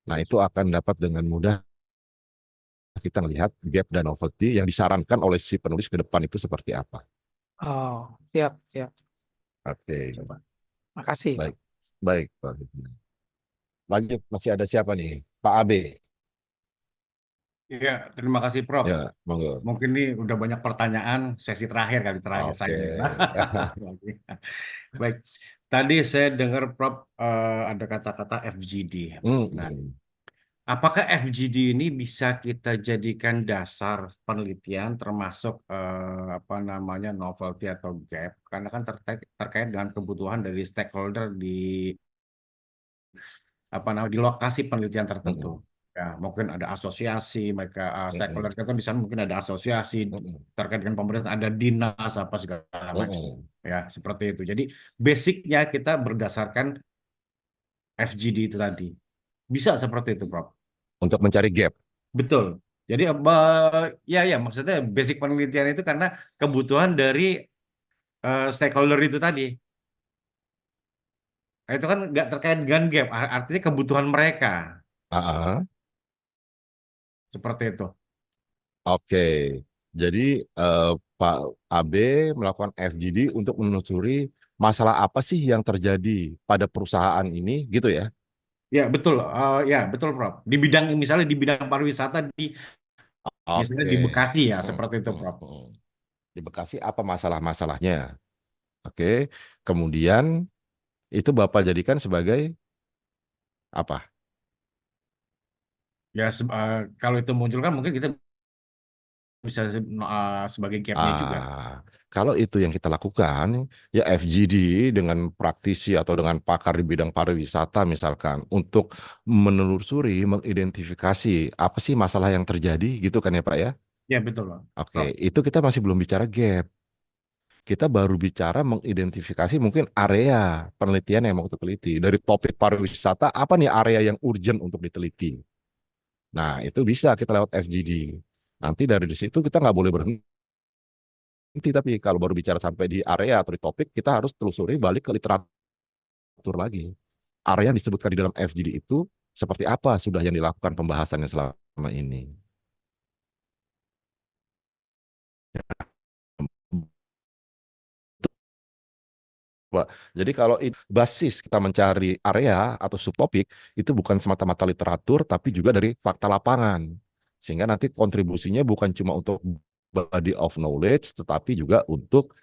Nah, itu akan dapat dengan mudah kita melihat gap dan novelty yang disarankan oleh si penulis ke depan itu seperti apa. Oh, siap. Oke. Coba. Makasih. Baik. Baik, Pak. Lanjut, masih ada siapa nih? Pak Abe. Iya, terima kasih Prof. Ya, monggo. Mungkin ini udah banyak pertanyaan, sesi terakhir Oke. saya. Baik, tadi saya dengar Prof ada kata-kata FGD. Nah, Apakah FGD ini bisa kita jadikan dasar penelitian termasuk apa namanya novelty atau gap? Karena kan terkait dengan kebutuhan dari stakeholder di apa namanya di lokasi penelitian tertentu. Mm-mm. Ya, mungkin ada asosiasi mereka Mm-mm. stakeholder kan di sana mungkin ada asosiasi Mm-mm. terkait dengan pemerintah, ada dinas apa segala macam. Mm-mm. Ya, seperti itu. Jadi basicnya kita berdasarkan FGD itu tadi. Bisa seperti itu, Prof. Untuk mencari gap. Betul. Jadi ya ya maksudnya basic penelitian itu karena kebutuhan dari stakeholder itu tadi. Nah, itu kan nggak terkait dengan gap, artinya kebutuhan mereka Ah, seperti itu. oke. Jadi Pak AB melakukan FGD untuk menelusuri masalah apa sih yang terjadi pada perusahaan ini, gitu ya? Ya betul, ya betul, Prof. Di bidang misalnya di bidang pariwisata misalnya Oke. di Bekasi ya Hmm, seperti itu, hmm, Prof. hmm. Di Bekasi apa masalah-masalahnya? Oke. Kemudian itu Bapak jadikan sebagai apa? Ya kalau itu muncul kan mungkin kita bisa sebagai gapnya juga. Kalau itu yang kita lakukan, ya FGD dengan praktisi atau dengan pakar di bidang pariwisata misalkan, untuk menelusuri, mengidentifikasi apa sih masalah yang terjadi gitu kan ya Pak ya? Ya betul, Oke, Prof. itu kita masih belum bicara gap. Kita baru bicara mengidentifikasi mungkin area penelitian yang mau kita teliti. Dari topik pariwisata, apa nih area yang urgent untuk diteliti? Nah, itu bisa kita lewat FGD. Nanti dari situ kita nggak boleh berhenti, tapi kalau baru bicara sampai di area atau di topik, kita harus telusuri balik ke literatur lagi. Area yang disebutkan di dalam FGD itu seperti apa sudah yang dilakukan pembahasannya selama ini. Wah, jadi kalau basis kita mencari area atau subtopik itu bukan semata-mata literatur, tapi juga dari fakta lapangan. Sehingga nanti kontribusinya bukan cuma untuk body of knowledge, tetapi juga untuk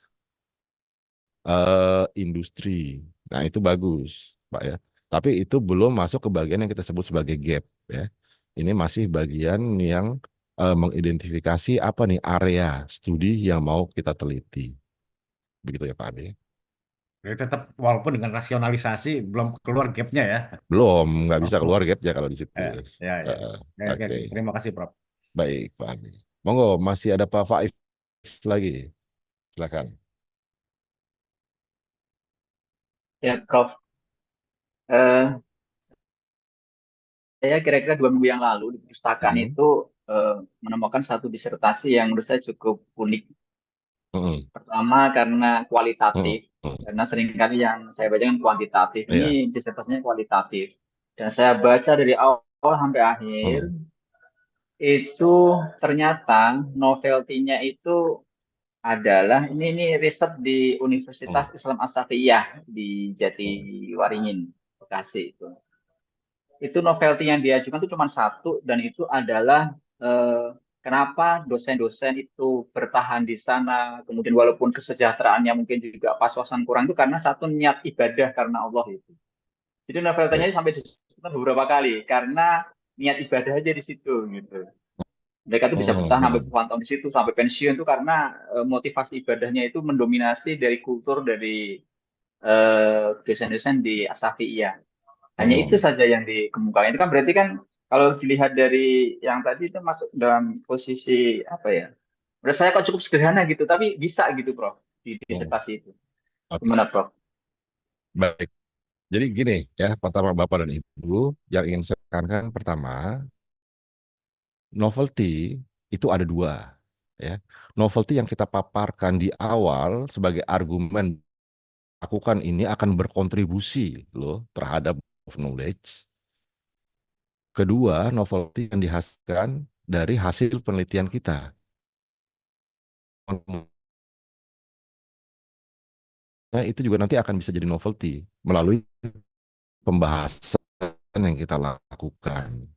industri. Nah, itu bagus, Pak ya. Tapi itu belum masuk ke bagian yang kita sebut sebagai gap ya. Ini masih bagian yang mengidentifikasi apa nih area studi yang mau kita teliti. Begitu ya Pak Ade. Jadi tetap walaupun dengan rasionalisasi belum keluar gapnya ya. Belum, nggak bisa Oh, keluar gapnya kalau di situ. ya, ya, ya. Eh, Ya, oke, Oke, oke. Terima kasih, Prof. baik Pak Ade. Monggo, masih ada Pak Faif lagi. Silakan. Ya, Prof. Eh, saya kira-kira 2 minggu yang lalu di perpustakaan Mm-mm. itu menemukan satu disertasi yang menurut saya cukup unik. Mm-mm. Pertama karena kualitatif, Mm-mm. karena seringkali yang saya baca kan kuantitatif. Ini Iya. disertasinya kualitatif. Dan saya baca dari awal sampai akhir, Mm. itu ternyata novelty-nya itu adalah ini riset di Universitas Mm. Islam As-Syafi'iyah di Jatiwaringin, Bekasi itu. Itu novelty yang diajukan itu cuma satu dan itu adalah kenapa dosen-dosen itu bertahan di sana, kemudian walaupun kesejahteraannya mungkin juga pas-pasan kurang itu karena satu niat ibadah karena Allah itu. Jadi novelty-nya sampai disebutkan beberapa kali karena niat ibadah aja di situ gitu. Mereka tuh bisa bertahan sampai Mm. puluhan tahun di situ sampai pensiun itu karena motivasi ibadahnya itu mendominasi dari kultur dari dosen-dosen di As-Syafi'iyah. Hanya itu Mm. saja yang dikemukakan. Itu kan berarti kan kalau dilihat dari yang tadi itu masuk dalam posisi apa ya? Menurut saya kok cukup sederhana gitu, tapi bisa gitu, Prof, di Mm. disertasi itu. Oke, Gimana, Prof? baik. Jadi gini ya, pertama Bapak dan Ibu, yang ingin saya tekankan pertama, novelty itu ada dua. Ya. Novelty yang kita paparkan di awal sebagai argumen lakukan ini akan berkontribusi loh terhadap knowledge. Kedua, novelty yang dihasilkan dari hasil penelitian kita. Nah, itu juga nanti akan bisa jadi novelty melalui pembahasan yang kita lakukan.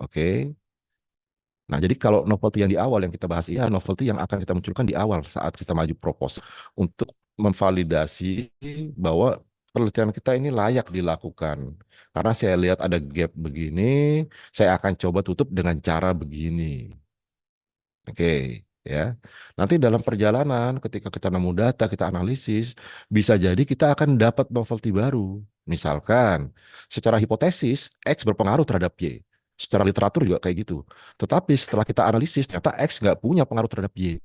Oke. Nah, jadi kalau novelty yang di awal yang kita bahas, ya novelty yang akan kita munculkan di awal saat kita maju proposal untuk memvalidasi bahwa penelitian kita ini layak dilakukan. Karena saya lihat ada gap begini, saya akan coba tutup dengan cara begini. Oke, ya. Nanti dalam perjalanan ketika kita nemu data, kita analisis, bisa jadi kita akan dapat novelty baru. Misalkan, secara hipotesis, X berpengaruh terhadap Y. Secara literatur juga kayak gitu. Tetapi setelah kita analisis, ternyata X nggak punya pengaruh terhadap Y.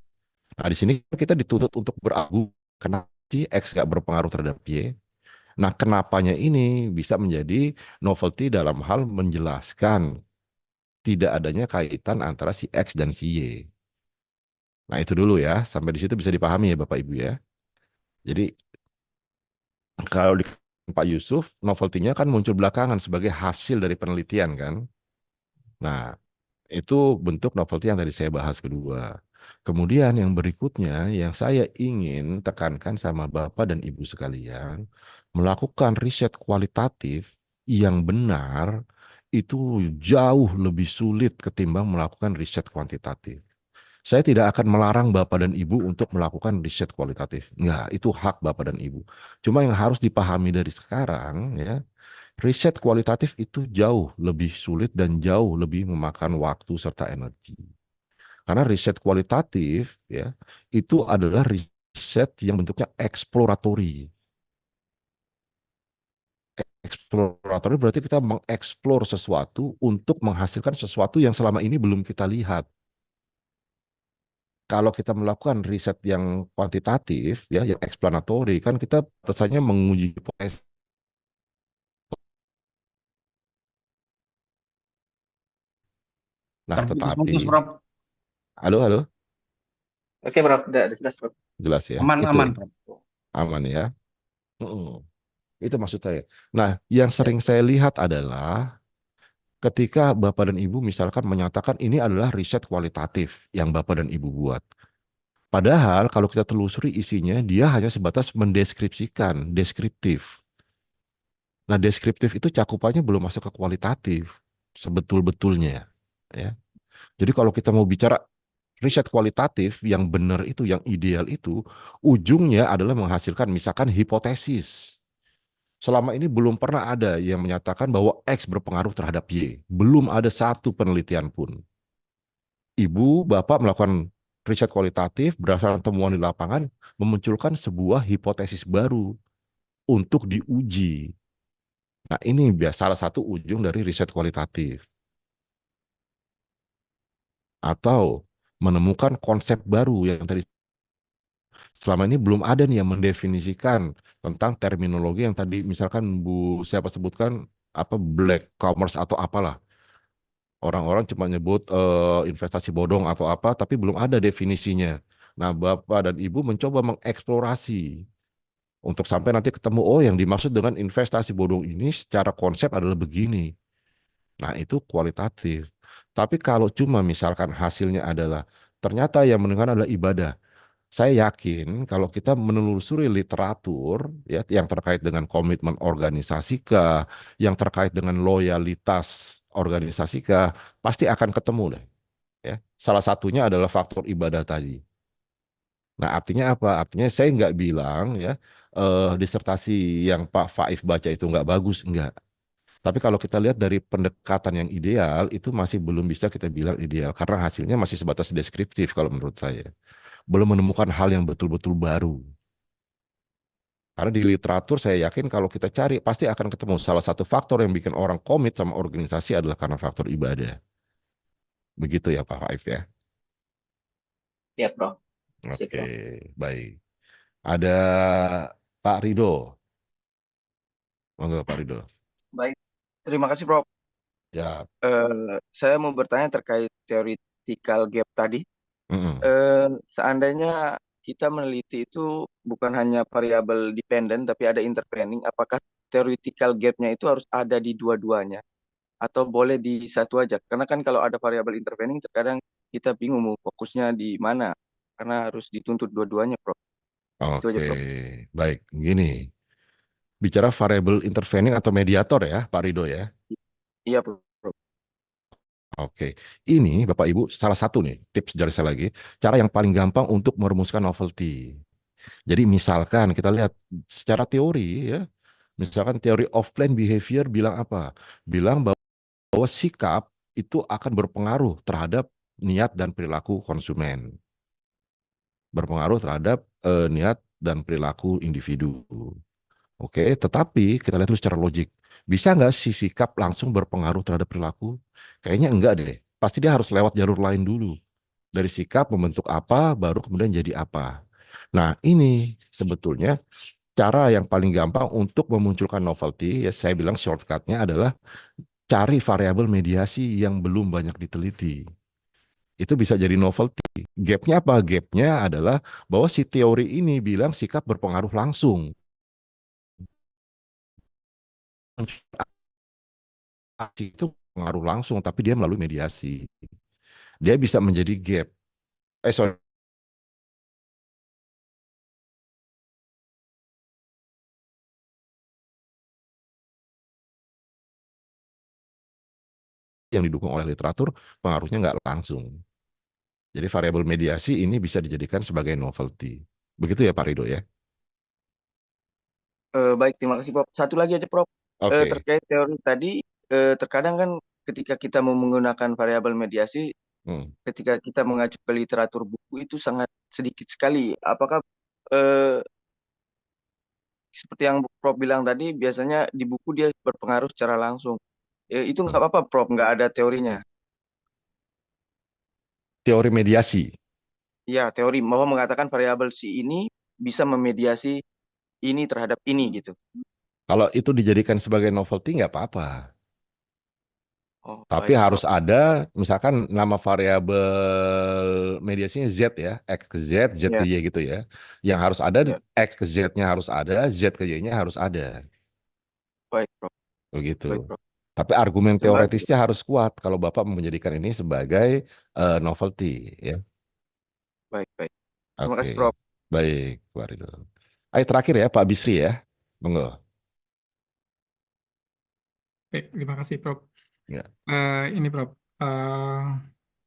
Nah, di sini kita dituntut untuk beragu kenapa sih X nggak berpengaruh terhadap Y. Nah, kenapanya ini bisa menjadi novelty dalam hal menjelaskan tidak adanya kaitan antara si X dan si Y. Nah, itu dulu ya. Sampai di situ bisa dipahami ya Bapak Ibu ya. Jadi, kalau di Pak Yusuf, novelty-nya kan muncul belakangan sebagai hasil dari penelitian kan. Nah, itu bentuk novelty yang tadi saya bahas kedua. Kemudian yang berikutnya yang saya ingin tekankan sama Bapak dan Ibu sekalian, melakukan riset kualitatif yang benar itu jauh lebih sulit ketimbang melakukan riset kuantitatif. Saya tidak akan melarang Bapak dan Ibu untuk melakukan riset kualitatif. Enggak, itu hak Bapak dan Ibu. Cuma yang harus dipahami dari sekarang ya, riset kualitatif itu jauh lebih sulit dan jauh lebih memakan waktu serta energi. Karena riset kualitatif ya, itu adalah riset yang bentuknya eksploratory. Eksploratory berarti kita mengeksplor sesuatu untuk menghasilkan sesuatu yang selama ini belum kita lihat. Kalau kita melakukan riset yang kuantitatif, ya, yang explanatory, kan kita biasanya menguji hipotesis. Nah, tetapi, Terputus, Prof. halo, halo, Oke, Prof. Udah jelas, Prof. jelas ya, Aman, itu aman, Prof. aman ya. Itu maksud saya. Nah, yang Ya. sering saya lihat adalah ketika Bapak dan Ibu misalkan menyatakan ini adalah riset kualitatif yang Bapak dan Ibu buat. Padahal kalau kita telusuri isinya, dia hanya sebatas mendeskripsikan, deskriptif. Nah, deskriptif itu cakupannya belum masuk ke kualitatif sebetul-betulnya, ya. Jadi kalau kita mau bicara riset kualitatif yang benar itu, yang ideal itu, ujungnya adalah menghasilkan misalkan hipotesis. Selama ini belum pernah ada yang menyatakan bahwa X berpengaruh terhadap Y. Belum ada satu penelitian pun. Ibu, Bapak melakukan riset kualitatif berdasarkan temuan di lapangan, memunculkan sebuah hipotesis baru untuk diuji. Nah, ini salah satu ujung dari riset kualitatif. Atau menemukan konsep baru yang tadi selama ini belum ada nih yang mendefinisikan tentang terminologi yang tadi misalkan Bu siapa sebutkan apa black commerce atau apalah. Orang-orang cuma nyebut investasi bodong atau apa tapi belum ada definisinya. Nah, Bapak dan Ibu mencoba mengeksplorasi untuk sampai nanti ketemu oh yang dimaksud dengan investasi bodong ini secara konsep adalah begini. Nah, itu kualitatif. Tapi kalau cuma misalkan hasilnya adalah ternyata yang mendengar adalah ibadah. Saya yakin kalau kita menelusuri literatur ya yang terkait dengan komitmen organisasi kah, yang terkait dengan loyalitas organisasi kah, pasti akan ketemu deh. Ya, salah satunya adalah faktor ibadah tadi. Nah, artinya apa? Artinya saya nggak bilang ya disertasi yang Pak Faif baca itu nggak bagus, enggak. Tapi kalau kita lihat dari pendekatan yang ideal, itu masih belum bisa kita bilang ideal karena hasilnya masih sebatas deskriptif kalau menurut saya. Belum menemukan hal yang betul-betul baru. Karena di literatur saya yakin kalau kita cari pasti akan ketemu salah satu faktor yang bikin orang komit sama organisasi adalah karena faktor ibadah. Begitu ya Pak Faif ya. Ya, Prof. Sip, Oke, Prof. baik. Ada Pak Rido. Monggo Pak Rido. Baik, terima kasih Prof. Ya. Saya mau bertanya terkait theoretical gap tadi. Mm-mm. Seandainya kita meneliti itu bukan hanya variabel dependent, tapi ada intervening, apakah theoretical gap-nya itu harus ada di dua-duanya? Atau boleh di satu aja? Karena kan kalau ada variabel intervening, terkadang kita bingung mau fokusnya di mana. Karena harus dituntut dua-duanya, Prof. Itu aja, Oke, Prof. baik. Gini, bicara variable intervening atau mediator ya, Pak Rido ya. Iya, Prof. Oke, ini Bapak Ibu salah satu nih tips dari saya lagi, cara yang paling gampang untuk merumuskan novelty. Jadi misalkan kita lihat secara teori ya, Misalkan teori offline behavior bilang apa? Bilang bahwa sikap itu akan berpengaruh terhadap niat dan perilaku konsumen. Berpengaruh terhadap niat dan perilaku individu. Oke, tetapi kita lihat dulu secara logik. Bisa nggak sih sikap langsung berpengaruh terhadap perilaku? Kayaknya enggak deh. Pasti dia harus lewat jalur lain dulu. Dari sikap membentuk apa, baru kemudian jadi apa. Nah, ini sebetulnya cara yang paling gampang untuk memunculkan novelty, ya saya bilang shortcutnya adalah cari variabel mediasi yang belum banyak diteliti. Itu bisa jadi novelty. Gapnya apa? Gapnya adalah bahwa si teori ini bilang sikap berpengaruh langsung. Aksi itu pengaruh langsung, tapi dia melalui mediasi. Dia bisa menjadi gap. Sorry, yang didukung oleh literatur, pengaruhnya nggak langsung. Jadi variabel mediasi ini bisa dijadikan sebagai novelty. Begitu ya Pak Rido ya? Baik, terima kasih Prof. Satu lagi aja Prof. Oke. Terkait teori tadi, terkadang kan ketika kita mau menggunakan variabel mediasi, ketika kita mengacu ke literatur buku itu sangat sedikit sekali. Apakah seperti yang Prof bilang tadi, biasanya di buku dia berpengaruh secara langsung. Itu nggak apa-apa Prof, nggak ada teorinya. Teori mediasi. Ya, teori bahwa mengatakan variabel si ini bisa memediasi ini terhadap ini gitu. Kalau itu dijadikan sebagai novelty nggak apa-apa. Oh, Tapi baik harus Prof. ada, misalkan nama variabel mediasinya Z ya, X ke Z, Z ke Ya, Y gitu ya. Yang harus ada, ya, X ke Z-nya harus ada, Z ke Y-nya harus ada. baik Prof. Begitu. Baik Prof. Tapi argumen Terima kasih. teoretisnya harus kuat kalau Bapak menjadikan ini sebagai novelty ya. Baik, baik. Terima Oke. kasih Prof. Baik, Pak Ridho. Ayo terakhir ya Pak Bisri ya. Monggo. Baik, terima kasih Prof. Ya. Ini Prof,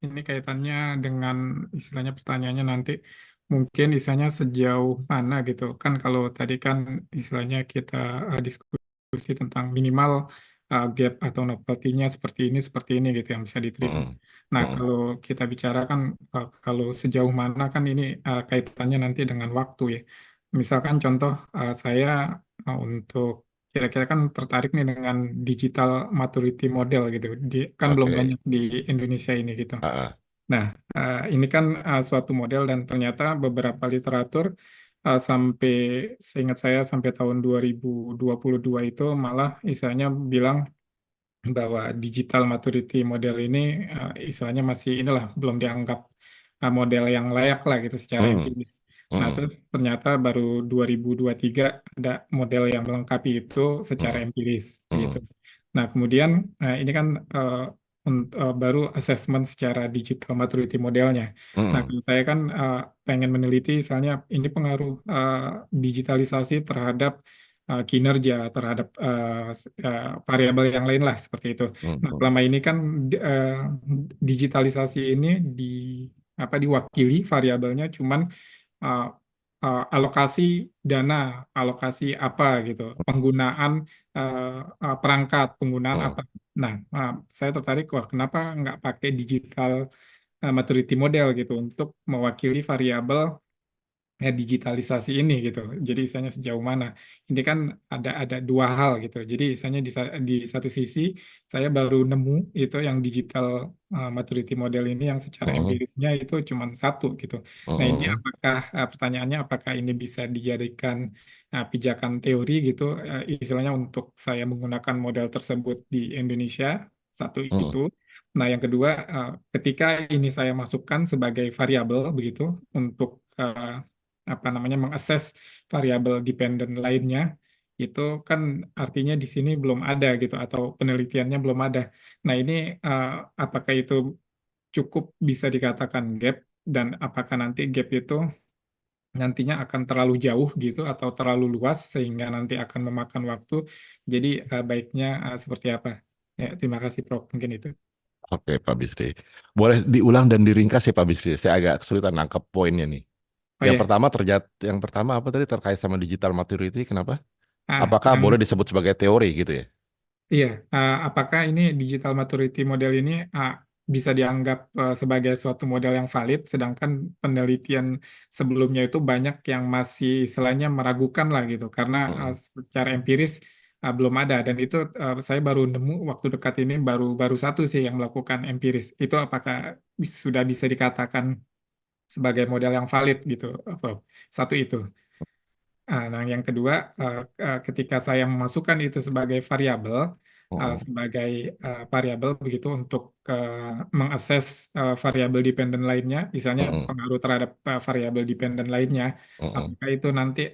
ini kaitannya dengan istilahnya pertanyaannya nanti mungkin istilahnya sejauh mana gitu kan kalau tadi kan istilahnya kita diskusi tentang minimal gap atau novelty-nya seperti ini gitu yang bisa diterima. Nah kalau kita bicara kan kalau sejauh mana kan ini kaitannya nanti dengan waktu ya. Misalkan contoh saya untuk kira-kira kan tertarik nih dengan digital maturity model gitu. Kan belum Oke. banyak di Indonesia ini gitu. Ah, Nah, ini kan suatu model dan ternyata beberapa literatur sampai seingat saya sampai tahun 2022 itu malah istilahnya bilang bahwa digital maturity model ini istilahnya masih inilah belum dianggap model yang layak lah gitu secara empiris. Nah, terus ternyata baru 2023 ada model yang melengkapi itu secara empiris gitu. Nah, kemudian ini kan baru assessment secara digital maturity modelnya. Nah, kalau saya kan pengen meneliti misalnya ini pengaruh digitalisasi terhadap kinerja terhadap variabel yang lain lah seperti itu. Nah, selama ini kan digitalisasi ini diwakili variabelnya cuman uh, alokasi dana, alokasi apa gitu, penggunaan perangkat, penggunaan apa. Nah, saya tertarik wah kenapa nggak pakai digital maturity model gitu untuk mewakili variabel digitalisasi ini gitu. Jadi misalnya sejauh mana. Ini kan ada dua hal gitu. Jadi misalnya di satu sisi saya baru nemu itu yang digital maturity model ini yang secara empirisnya itu cuma satu gitu. Nah ini apakah pertanyaannya apakah ini bisa dijadikan pijakan teori gitu istilahnya untuk saya menggunakan model tersebut di Indonesia satu itu. Nah yang kedua ketika ini saya masukkan sebagai variabel begitu untuk apa namanya mengakses variabel dependen lainnya itu kan artinya di sini belum ada gitu atau penelitiannya belum ada. Nah ini apakah itu cukup bisa dikatakan gap dan apakah nanti gap itu nantinya akan terlalu jauh gitu atau terlalu luas sehingga nanti akan memakan waktu. Jadi baiknya seperti apa? Ya, terima kasih Prof. Mungkin itu. Oke Pak Bisri. Boleh diulang dan diringkas ya Pak Bisri. Saya agak kesulitan nangkep poinnya nih. Oh Yang ya, pertama apa tadi terkait sama digital maturity, kenapa? Apakah yang boleh disebut sebagai teori gitu ya? Iya, apakah ini digital maturity model ini bisa dianggap sebagai suatu model yang valid, sedangkan penelitian sebelumnya itu banyak yang masih istilahnya meragukan lah gitu, karena secara empiris belum ada, dan itu saya baru nemu waktu dekat ini baru satu sih yang melakukan empiris. Itu apakah sudah bisa dikatakan sebagai model yang valid gitu, Prof? Satu itu. Nah, yang kedua, ketika saya memasukkan itu sebagai variabel, sebagai variabel begitu untuk mengakses variabel dependen lainnya, misalnya pengaruh terhadap variabel dependen lainnya, apakah itu nanti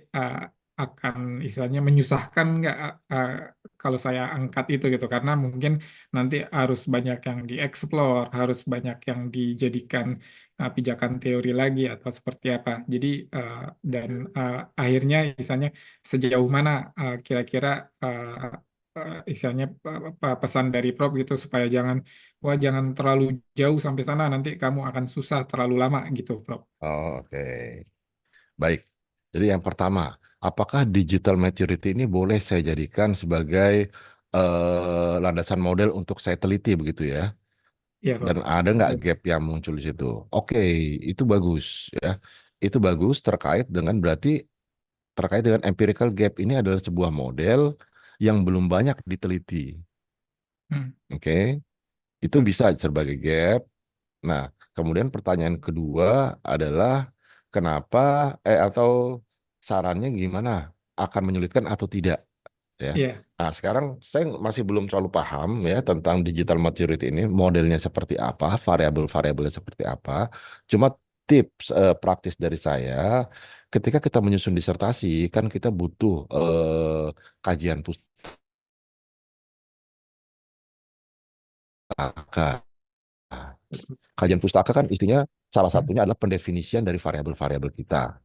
akan istilahnya menyusahkan nggak kalau saya angkat itu gitu, karena mungkin nanti harus banyak yang dieksplor, harus banyak yang dijadikan pijakan teori lagi atau seperti apa. Jadi dan akhirnya misalnya sejauh mana kira-kira istilahnya pesan dari Prof gitu supaya jangan terlalu jauh sampai sana, nanti kamu akan susah terlalu lama gitu, Prof. Oh, oke. Baik. Jadi yang pertama, apakah digital maturity ini boleh saya jadikan sebagai landasan model untuk saya teliti begitu ya? Iya, Prof. Dan ada nggak gap yang muncul di situ? Oke, itu bagus ya. Itu bagus terkait dengan empirical gap ini adalah sebuah model yang belum banyak diteliti. Oke, itu bisa sebagai gap. Nah, kemudian pertanyaan kedua adalah kenapa atau sarannya gimana? Akan menyulitkan atau tidak ya? Iya. Nah, sekarang saya masih belum terlalu paham ya tentang digital maturity ini, modelnya seperti apa, variabel-variabelnya seperti apa. Cuma tips praktis dari saya, ketika kita menyusun disertasi, kan kita butuh kajian pustaka. Kajian pustaka kan istinya salah satunya adalah pendefinisian dari variabel-variabel kita.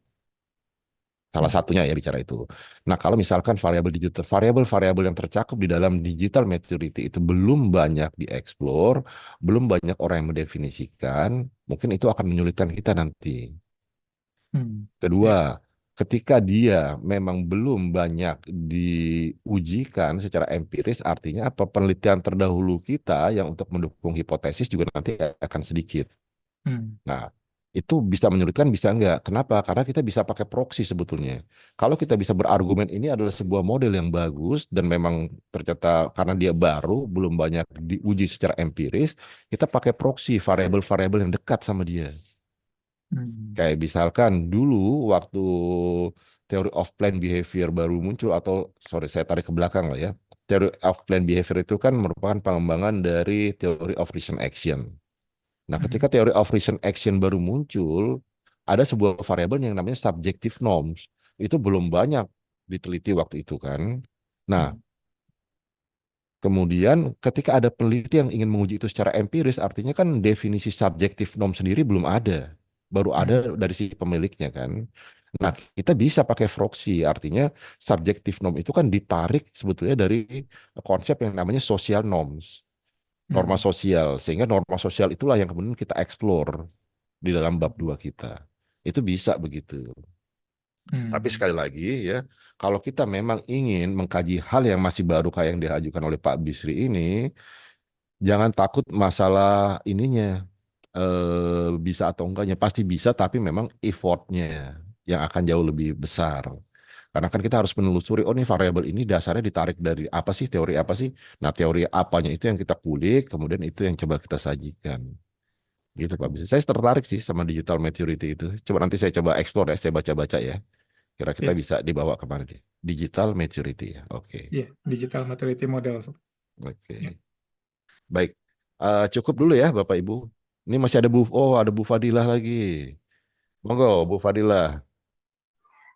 Salah satunya ya bicara itu. Nah, kalau misalkan variabel-variabel yang tercakup di dalam digital maturity itu belum banyak dieksplor, belum banyak orang yang mendefinisikan, mungkin itu akan menyulitkan kita nanti. Kedua, ketika dia memang belum banyak diujikan secara empiris, artinya apa? Penelitian terdahulu kita yang untuk mendukung hipotesis juga nanti akan sedikit. Nah, itu bisa menyulitkan, bisa enggak. Kenapa? Karena kita bisa pakai proxy sebetulnya. Kalau kita bisa berargumen ini adalah sebuah model yang bagus dan memang ternyata karena dia baru, belum banyak diuji secara empiris, kita pakai proxy, variabel-variabel yang dekat sama dia. Kayak misalkan dulu waktu teori of planned behavior baru muncul, atau sorry saya tarik ke belakang lah ya. Teori of planned behavior itu kan merupakan pengembangan dari teori of reason action. Nah, ketika teori of reason action baru muncul, ada sebuah variabel yang namanya subjective norms. Itu belum banyak diteliti waktu itu kan. Nah, kemudian ketika ada peneliti yang ingin menguji itu secara empiris, artinya kan definisi subjective norm sendiri belum ada. Baru ada dari si pemiliknya kan. Nah, kita bisa pakai proxy, artinya subjective norm itu kan ditarik sebetulnya dari konsep yang namanya social norms. Norma sosial, sehingga norma sosial itulah yang kemudian kita explore di dalam bab 2 kita. Itu bisa begitu. Tapi sekali lagi ya, kalau kita memang ingin mengkaji hal yang masih baru kayak yang diajukan oleh Pak Bisri ini, jangan takut masalah ininya bisa atau enggaknya. Pasti bisa, tapi memang effortnya yang akan jauh lebih besar. Karena kan kita harus menelusuri, oh ini variabel ini dasarnya ditarik dari apa sih, teori apa sih. Nah, teori apanya itu yang kita kulik, kemudian itu yang coba kita sajikan. Gitu Pak Bisri. Saya tertarik sih sama digital maturity itu. Coba nanti saya coba explore ya, saya baca-baca ya. Kira kita bisa dibawa kemana deh? Digital maturity ya, oke. Iya, digital maturity model. Oke. Baik, cukup dulu ya Bapak Ibu. Ini masih ada ada Bu Fadilah lagi. Monggo Bu Fadilah.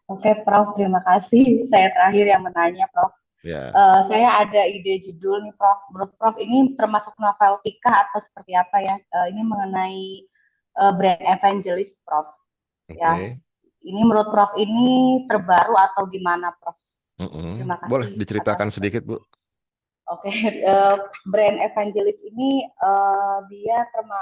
Oke, Prof. Terima kasih. Saya terakhir yang menanya, Prof. Ya. Saya ada ide judul nih, Prof. Menurut Prof, ini termasuk noveltika atau seperti apa ya? Ini mengenai brand evangelist, Prof. Ya. Ini menurut Prof ini terbaru atau gimana, Prof? Terima kasih. Boleh diceritakan sedikit, Bu? Oke, brand evangelist ini dia termasuk